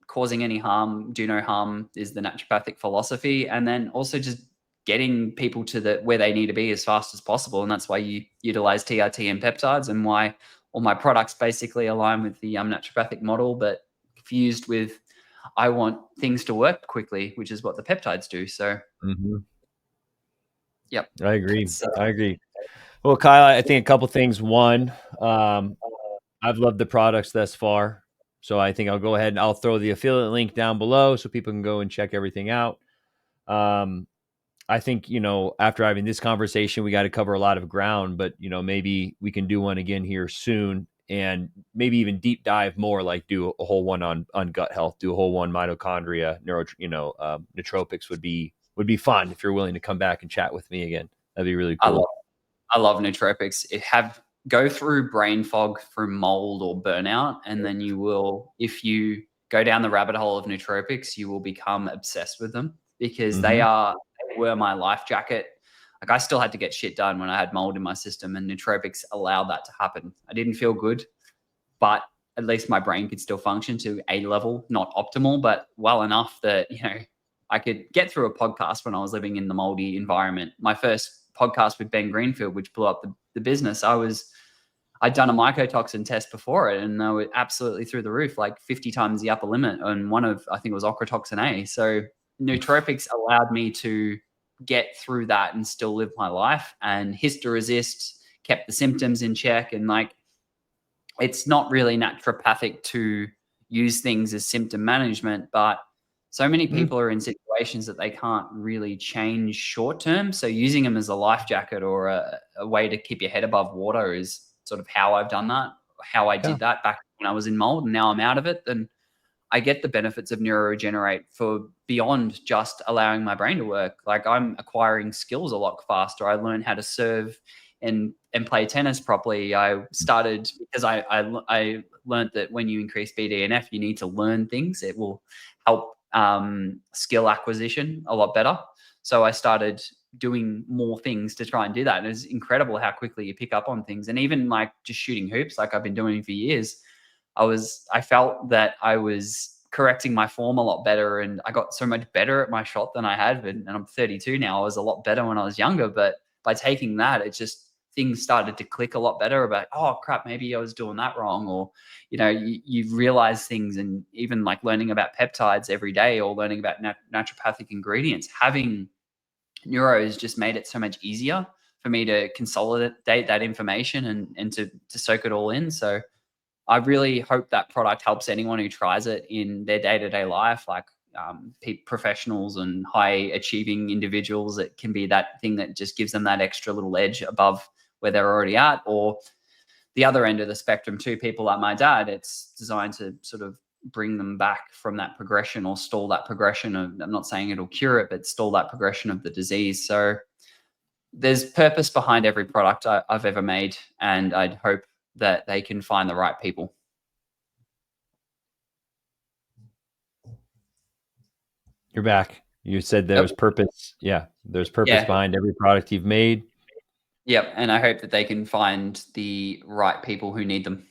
causing any harm. Do no harm is the naturopathic philosophy. And then also just getting people to where they need to be as fast as possible. And that's why you utilize TRT and peptides, and why all my products basically align with the naturopathic model, but fused with I want things to work quickly, which is what the peptides do. So, yep. I agree. Well, Kyal, I think a couple things. One, I've loved the products thus far. So I think I'll go ahead and I'll throw the affiliate link down below so people can go and check everything out. I think, after having this conversation, we got to cover a lot of ground, but, maybe we can do one again here soon and maybe even deep dive more, like do a whole one on gut health, do a whole one mitochondria, nootropics would be fun if you're willing to come back and chat with me again. That'd be really cool. I love nootropics. Go through brain fog, through mold or burnout, and then if you go down the rabbit hole of nootropics, you will become obsessed with them because they were my life jacket. Like I still had to get shit done when I had mold in my system, and nootropics allowed that to happen. I didn't feel good, but at least my brain could still function to a level, not optimal, but well enough that, I could get through a podcast when I was living in the moldy environment. My first podcast with Ben Greenfield, which blew up the business, I'd done a mycotoxin test before it, and they were absolutely through the roof, like 50 times the upper limit on one of, I think it was ochratoxin A. So nootropics allowed me to get through that and still live my life, and Historesist kept the symptoms in check. And like, it's not really naturopathic to use things as symptom management, but so many people are in situations that they can't really change short term. So using them as a life jacket or a way to keep your head above water is sort of how I've done that, how I did that back when I was in mold, and now I'm out of it. Then I get the benefits of Neuroregenerate for beyond just allowing my brain to work. Like I'm acquiring skills a lot faster. I learned how to serve and play tennis properly. I started because I learned that when you increase BDNF, you need to learn things. It will help skill acquisition a lot better. So I started doing more things to try and do that. And it's incredible how quickly you pick up on things. And even like just shooting hoops, like I've been doing for years, I felt that I was correcting my form a lot better, and I got so much better at my shot than I had been. And I'm 32 now. I was a lot better when I was younger, but by taking that, it just things started to click a lot better about, oh crap, maybe I was doing that wrong. Or, you realize things, and even like learning about peptides every day or learning about naturopathic ingredients, having neuros just made it so much easier for me to consolidate that information and to soak it all in. So I really hope that product helps anyone who tries it in their day-to-day life, like professionals and high achieving individuals. It can be that thing that just gives them that extra little edge above where they're already at, or the other end of the spectrum too, people like my dad, it's designed to sort of bring them back from that progression or stall that progression of, I'm not saying it'll cure it, but stall that progression of the disease. So there's purpose behind every product I've ever made, and I'd hope that they can find the right people. You're back. You said there was purpose. Yeah, there's purpose behind every product you've made. Yep, and I hope that they can find the right people who need them.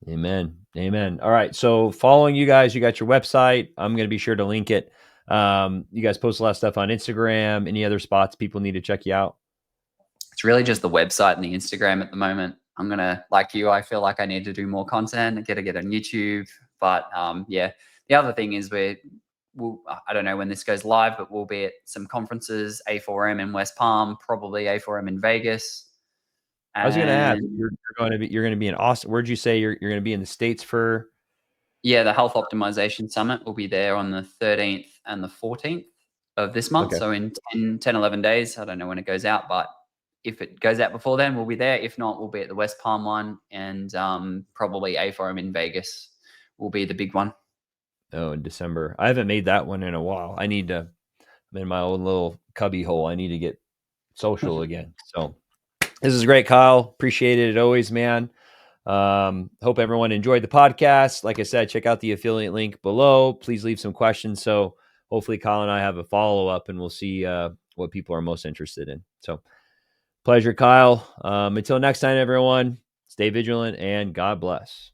Amen. Amen. All right. So following you guys, you got your website. I'm going to be sure to link it. You guys post a lot of stuff on Instagram. Any other spots people need to check you out? It's really just the website and the Instagram at the moment. I'm going to, like you, I feel like I need to do more content and get on YouTube. But yeah, the other thing is I don't know when this goes live, but we'll be at some conferences, A4M in West Palm, probably A4M in Vegas. I was going to ask, you're going to be in Austin. Where'd you say you're going to be in the States for? Yeah, the Health Optimization Summit will be there on the 13th and the 14th of this month. Okay. So in 10, 11 days, I don't know when it goes out, but if it goes out before then, we'll be there. If not, we'll be at the West Palm one, and probably A4M in Vegas will be the big one. Oh, in December. I haven't made that one in a while. I'm in my own little cubby hole. I need to get social again. So this is great, Kyle. Appreciate it always, man. Hope everyone enjoyed the podcast. Like I said, check out the affiliate link below. Please leave some questions. So hopefully Kyle and I have a follow-up, and we'll see what people are most interested in. So pleasure, Kyle. Until next time, everyone, stay vigilant and God bless.